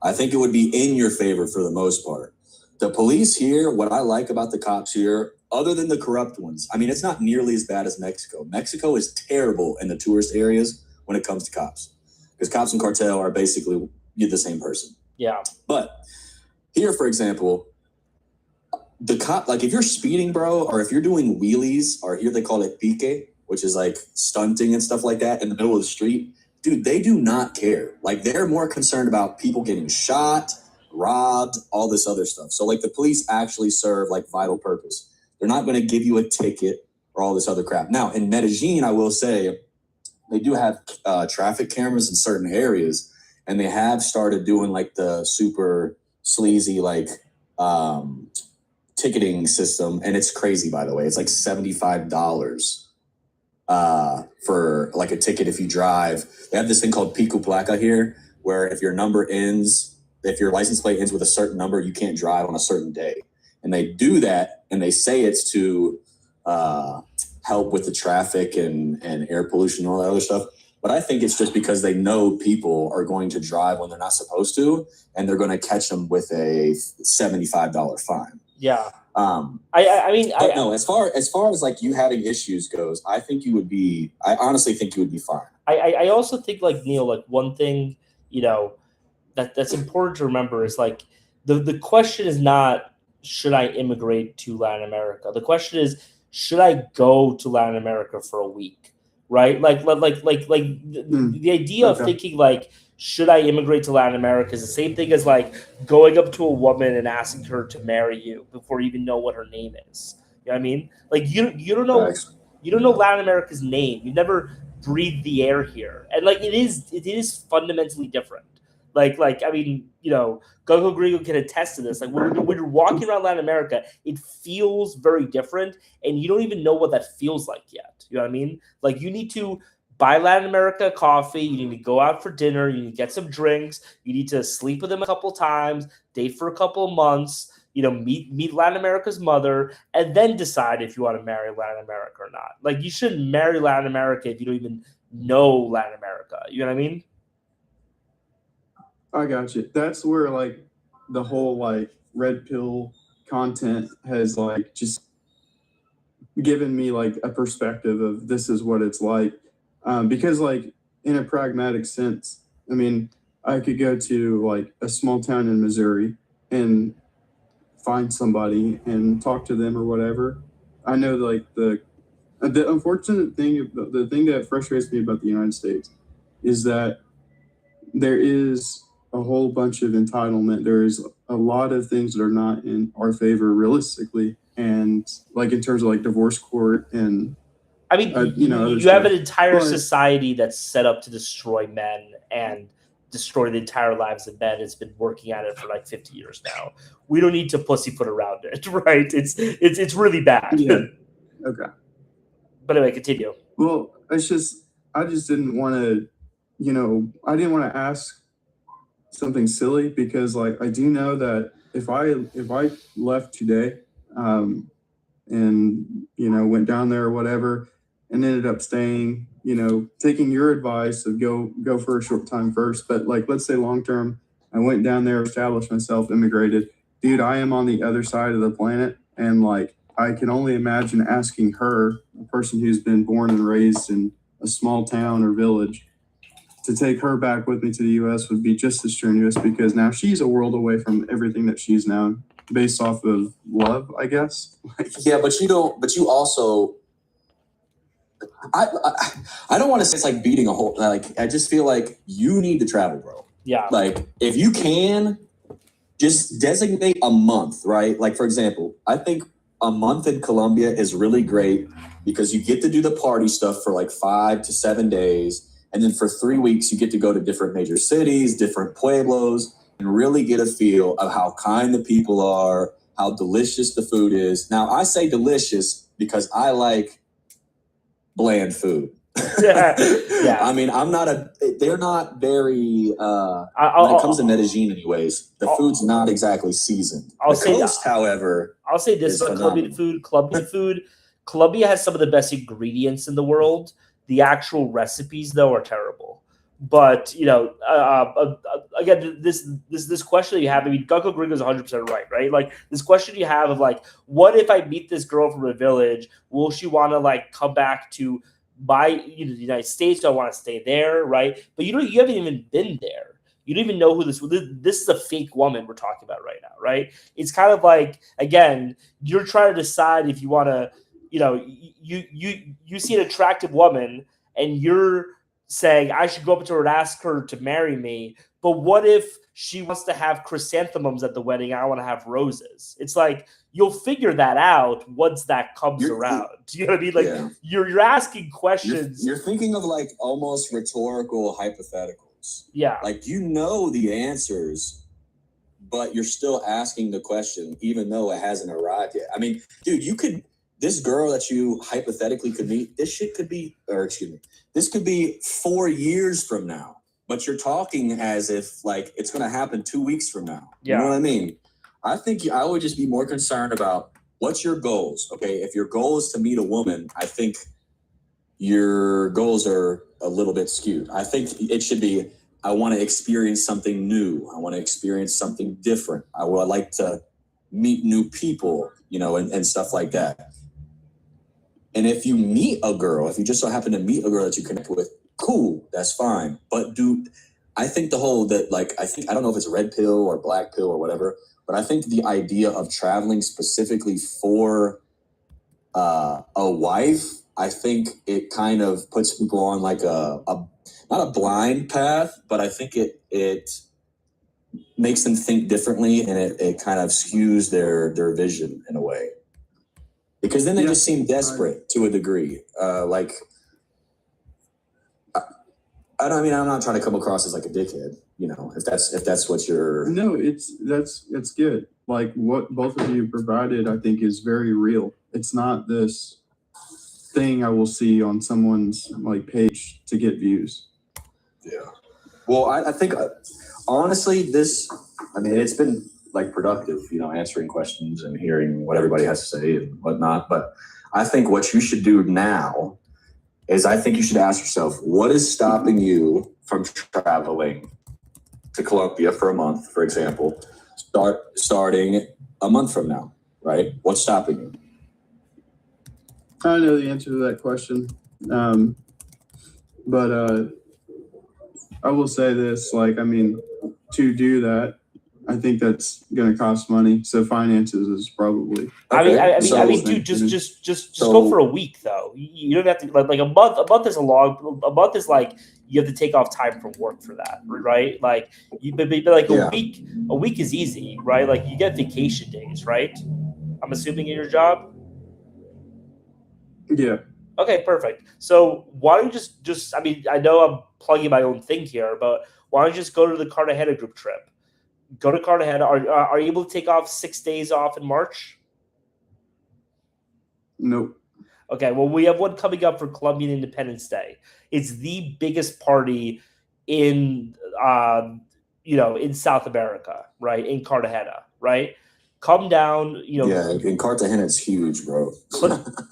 I think it would be in your favor for the most part. The police here, what I like about the cops here, other than the corrupt ones, I mean, it's not nearly as bad as Mexico. Mexico is terrible in the tourist areas when it comes to cops because cops and cartel are basically the same person. Yeah. But here, for example, the cop, like if you're speeding, bro, or if you're doing wheelies, or here they call it pique, which is like stunting and stuff like that in the middle of the street, dude, they do not care. Like they're more concerned about people getting shot, robbed, all this other stuff. So like the police actually serve like vital purpose. They're not going to give you a ticket or all this other crap. Now in Medellin, I will say they do have traffic cameras in certain areas, and they have started doing like the super sleazy like ticketing system, and it's crazy, by the way. It's like $75 for like a ticket if you drive. They have this thing called Pico Placa here, where if your license plate ends with a certain number, you can't drive on a certain day. And they do that, and they say it's to help with the traffic and air pollution and all that other stuff. But I think it's just because they know people are going to drive when they're not supposed to, and they're going to catch them with a $75 fine. Yeah. No, as far as like you having issues goes, I honestly think you would be fine. I also think like Neil, like one thing, that's important to remember is like the question is not should I immigrate to Latin America? The question is, should I go to Latin America for a week? Right? The idea of thinking like, should I immigrate to Latin America is the same thing as like going up to a woman and asking her to marry you before you even know what her name is. You know what I mean? Like you don't know Facts. Latin America's name. You've never breathed the air here, and like it is fundamentally different. Like I mean, Gogo Grigo can attest to this. Like when you're walking around Latin America, it feels very different, and you don't even know what that feels like yet. You know what I mean? Like you need to buy Latin America coffee. You need to go out for dinner. You need to get some drinks. You need to sleep with them a couple times, date for a couple of months. Meet Latin America's mother, and then decide if you want to marry Latin America or not. Like you shouldn't marry Latin America if you don't even know Latin America. You know what I mean? I got you. That's where like the whole like red pill content has like just given me like a perspective of this is what it's like. Because like in a pragmatic sense, I mean, I could go to like a small town in Missouri and find somebody and talk to them or whatever. I know like the unfortunate thing, the thing that frustrates me about the United States is that there is a whole bunch of entitlement. There's a lot of things that are not in our favor realistically, and like in terms of like divorce court and I mean, you have an entire society that's set up to destroy men and destroy the entire lives of men. It's been working at it for like 50 years now. We don't need to pussyfoot around it, right? It's really bad. Yeah. Okay. But anyway, continue. Well, I just didn't want to, I didn't want to ask something silly because like I do know that if I left today, and went down there or whatever, and ended up staying, taking your advice of go for a short time first, but like let's say long term, I went down there, established myself, immigrated, dude, I am on the other side of the planet, and like I can only imagine asking her, a person who's been born and raised in a small town or village, to take her back with me to the U.S. would be just as strenuous because now she's a world away from everything that she's known based off of love, I guess. Yeah, but you don't. But you also. I don't want to say it's like beating a whole. Like I just feel like you need to travel, bro. Yeah. Like if you can, just designate a month, right? Like for example, I think a month in Colombia is really great because you get to do the party stuff for like 5 to 7 days. And then for 3 weeks, you get to go to different major cities, different pueblos, and really get a feel of how kind the people are, how delicious the food is. Now, I say delicious because I like bland food. Yeah. I mean, they're not very, when it comes to Medellin anyways, the food's not exactly seasoned. I'll say this, however. I'll say this about Colombian food. Colombia has some of the best ingredients in the world. The actual recipes, though, are terrible. But again, this question that you have, I mean, Gakko Gringo is 100% right? Like this question you have of like, what if I meet this girl from a village? Will she want to like come back to the United States? Do I want to stay there, right? But you haven't even been there. You don't even know who this is a fake woman we're talking about right now, right? It's kind of like, again, you're trying to decide if you want to, you see an attractive woman and you're saying I should go up to her and ask her to marry me. But what if she wants to have chrysanthemums at the wedding? I want to have roses. It's like you'll figure that out once that comes around. Do you know what I mean? Like you're asking questions. You're thinking of like almost rhetorical hypotheticals. Yeah. Like the answers, but you're still asking the question, even though it hasn't arrived yet. I mean, dude, this girl that you hypothetically could meet, this could be 4 years from now, but you're talking as if like it's going to happen 2 weeks from now. Yeah. You know what I mean? I think I would just be more concerned about what's your goals. Okay. If your goal is to meet a woman, I think your goals are a little bit skewed. I think it should be, I want to experience something new. I want to experience something different. I would like to meet new people, and stuff like that. And if you just so happen to meet a girl that you connect with, cool, that's fine. But I think I don't know if it's red pill or black pill or whatever, but I think the idea of traveling specifically for a wife, I think it kind of puts people on like not a blind path, but I think it makes them think differently and it kind of skews their vision in a way. because then they Yeah. just seem desperate to a degree. Like, I don't. I mean, I'm not trying to come across as like a dickhead. You know, if that's what you're. No, it's good. Like what both of you provided, I think is very real. It's not this thing I will see on someone's like page to get views. Yeah. Well, I think honestly, it's been like productive, you know, answering questions and hearing what everybody has to say and whatnot. But I think what you should do now is I think you should ask yourself, what is stopping you from traveling to Colombia for a month, for example, starting a month from now, right? What's stopping you? I know the answer to that question. But I will say this, like, I mean, to do that, I think that's going to cost money. So finances is probably. Okay. I mean, So- dude, just go for a week though. You don't have to like a month. A month is a month is like you have to take off time from work for that, right? Like but like Yeah. a week is easy, right? Like you get vacation days, right? I'm assuming in your job. Yeah. Okay, perfect. So why don't you just I mean, I know I'm plugging my own thing here, but why don't you just go to the Cartagena group trip? Go to Cartagena. Are you able to take off 6 days off in March? Nope. Okay, well, we have one coming up for Colombian Independence Day. It's the biggest party in, in South America, right? In Cartagena, right? Come down, Yeah, in Cartagena, it's huge, bro.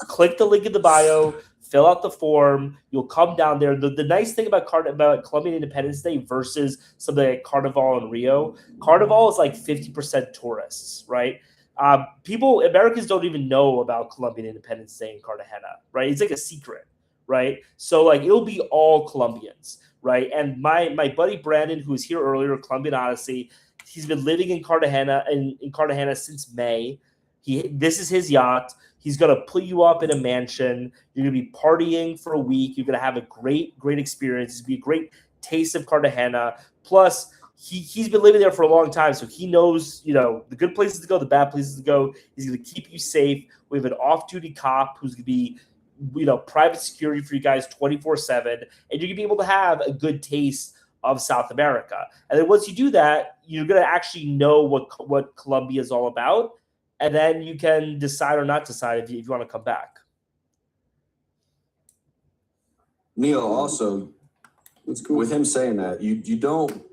click the link in the bio, fill out the form. You'll come down there. The nice thing about Colombian Independence Day versus something like Carnival in Rio, Carnival is like 50% tourists, right? Americans don't even know about Colombian Independence Day in Cartagena, right? It's like a secret, right? So like it'll be all Colombians, right? And my buddy Brandon, who was here earlier, Colombian Odyssey, he's been living in Cartagena since May. This is his yacht. He's gonna put you up in a mansion. You're gonna be partying for a week. You're gonna have a great experience. It's gonna be a great taste of Cartagena. Plus, he's been living there for a long time, so he knows, the good places to go, the bad places to go. He's going to keep you safe. We have an off-duty cop who's going to be, private security for you guys 24/7, and you're going to be able to have a good taste of South America. And then once you do that, you're going to actually know what Colombia is all about, and then you can decide or not decide if you want to come back. Neil, also, That's cool. with him saying that, you don't.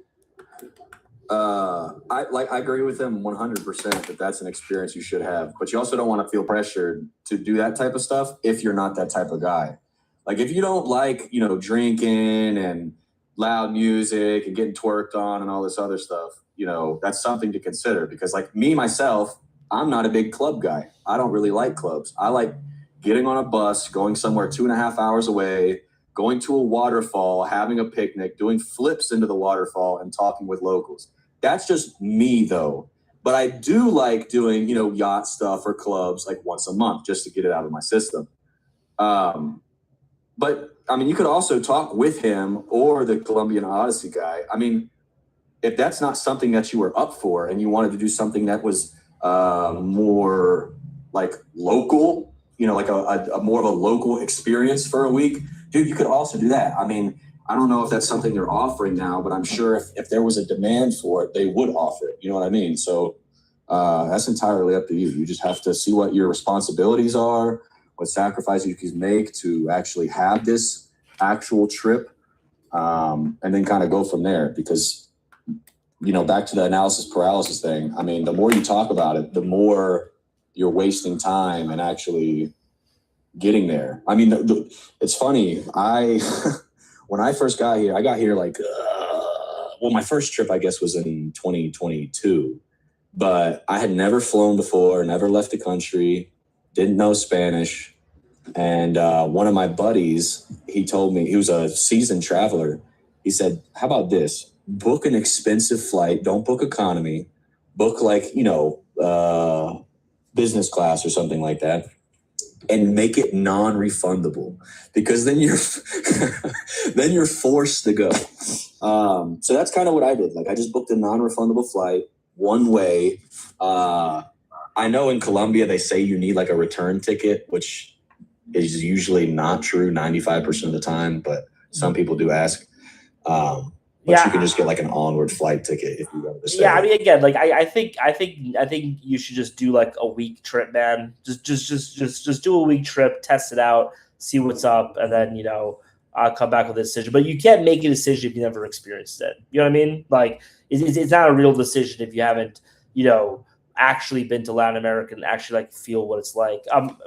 I agree with him 100% that that's an experience you should have, but you also don't want to feel pressured to do that type of stuff if you're not that type of guy. Like if you don't like, drinking and loud music and getting twerked on and all this other stuff, that's something to consider, because like me, myself, I'm not a big club guy. I don't really like clubs. I like getting on a bus, going somewhere 2.5 hours away, going to a waterfall, having a picnic, doing flips into the waterfall and talking with locals. That's just me though. But I do like doing, yacht stuff or clubs like once a month just to get it out of my system. But I mean, you could also talk with him or the Colombian Odyssey guy. I mean, if that's not something that you were up for and you wanted to do something that was more like local, like a more of a local experience for a week, dude, you could also do that. I mean, I don't know if that's something they're offering now, but I'm sure if there was a demand for it, they would offer it. You know what I mean? So that's entirely up to you. You just have to see what your responsibilities are, what sacrifices you can make to actually have this actual trip, and then kind of go from there. Because, back to the analysis paralysis thing, I mean, the more you talk about it, the more you're wasting time and actually getting there. I mean, it's funny. When I first got here, I got here like, my first trip, I guess, was in 2022, but I had never flown before, never left the country, didn't know Spanish. And one of my buddies, he told me, he was a seasoned traveler. He said, how about this? Book an expensive flight. Don't book economy. Book like, business class or something like that. And make it non-refundable, because then you're forced to go. So that's kind of what I did. Like I just booked a non-refundable flight one way, I know in Colombia they say you need like a return ticket, which is usually not true 95% of the time, but some people do ask. But you can just get like an onward flight ticket if you go to the States. Yeah, I mean, again, like I think you should just do like a week trip, man. Just do a week trip, test it out, see what's up, and then come back with a decision. But you can't make a decision if you never experienced it. You know what I mean? Like it's not a real decision if you haven't actually been to Latin America and actually like feel what it's like.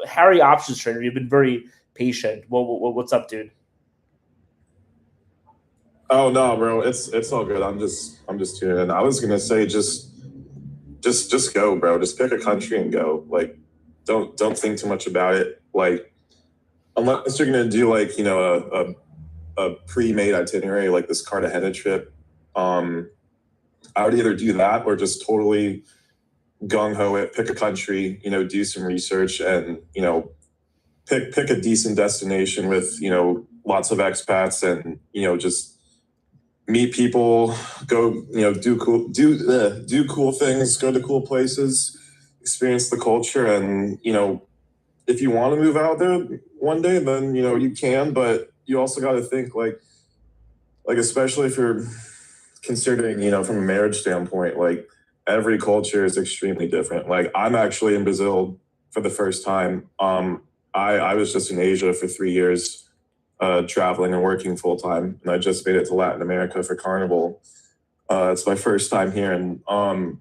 Harry, options trader, you've been very patient. What's up, dude? Oh no, bro, it's all good. I'm just tuning in. I was gonna say just go, bro. Just pick a country and go. Like, don't think too much about it. Like, unless you're gonna do like a pre-made itinerary like this Cartagena trip, I would either do that or just totally gung ho it. Pick a country, do some research and pick a decent destination with lots of expats and just meet people, go, do cool things, go to cool places, experience the culture. And, if you want to move out there one day, then, you can, but you also got to think like, especially if you're considering, from a marriage standpoint, like every culture is extremely different. Like I'm actually in Brazil for the first time. I was just in Asia for 3 years. Traveling and working full time, and I just made it to Latin America for Carnival. It's my first time here, and I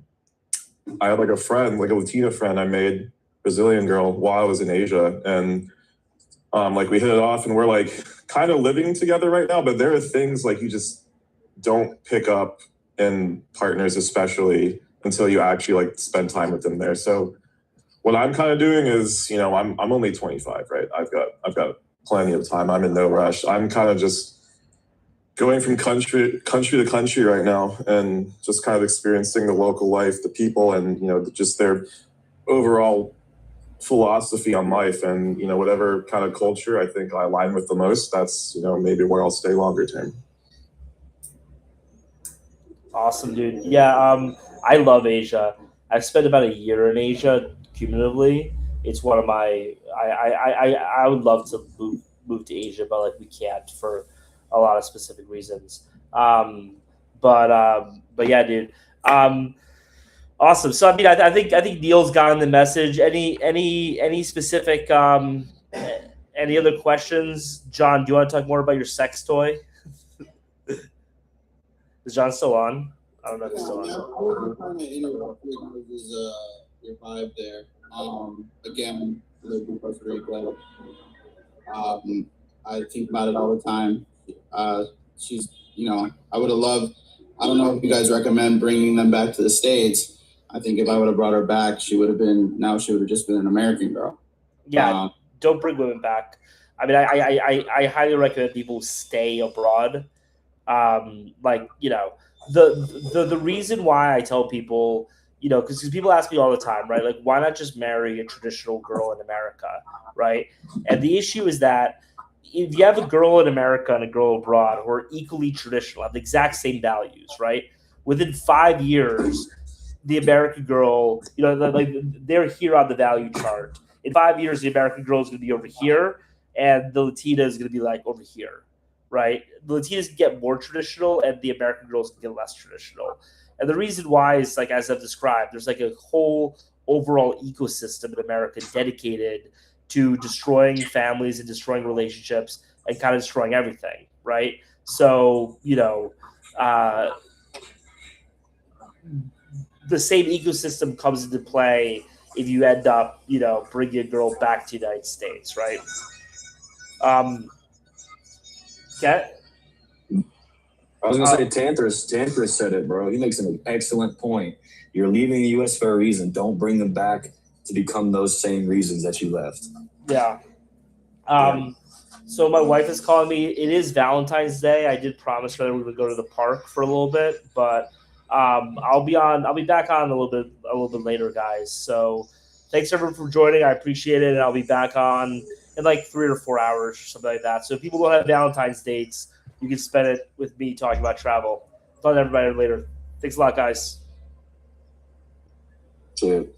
had like a friend, like a Latina friend I made, Brazilian girl, while I was in Asia, and like we hit it off, and we're like kind of living together right now. But there are things like you just don't pick up in partners, especially until you actually like spend time with them there. So what I'm kind of doing is, I'm only 25, right? I've got plenty of time. I'm in no rush. I'm kind of just going from country to country right now and just kind of experiencing the local life, the people, and just their overall philosophy on life, and whatever kind of culture I think I align with the most, that's maybe where I'll stay longer term. Awesome, dude. Yeah, I love Asia. I've spent about a year in Asia cumulatively. It's one of my I would love to move to Asia, but like we can't for a lot of specific reasons. But yeah, dude. Awesome. So I mean, I think Neil's gotten the message. Any specific any other questions, John? Do you want to talk more about your sex toy? Is John still on? I don't know if he's still on. I was trying to interrupt your vibe there. Again, live in Costa Rica. I think about it all the time. She's, I would have loved. I don't know if you guys recommend bringing them back to the States. I think if I would have brought her back, she would have just been an American girl. Yeah, don't bring women back. I mean, I highly recommend people stay abroad. The reason why I tell people, because people ask me all the time, right? Like, why not just marry a traditional girl in America, right? And the issue is that if you have a girl in America and a girl abroad who are equally traditional, have the exact same values, right? Within 5 years, the American girl, they're here on the value chart. In 5 years, the American girl is going to be over here, and the Latina is going to be like over here, right? The Latinas can get more traditional, and the American girls can get less traditional. And the reason why is, like, as I've described, there's like a whole overall ecosystem in America dedicated to destroying families and destroying relationships and kind of destroying everything, right? So, the same ecosystem comes into play if you end up, bringing a girl back to the United States, right? Okay. I was gonna say Tantris said it, bro. He makes an excellent point. You're leaving the U.S. for a reason. Don't bring them back to become those same reasons that you left. Yeah. So my wife is calling me. It is Valentine's Day. I did promise her that we would go to the park for a little bit, but I'll be back on a little bit later, guys. So thanks everyone for joining. I appreciate it, and I'll be back on in like 3 or 4 hours or something like that. So if people don't have Valentine's dates, you can spend it with me talking about travel. Talk to everybody later. Thanks a lot, guys. See you.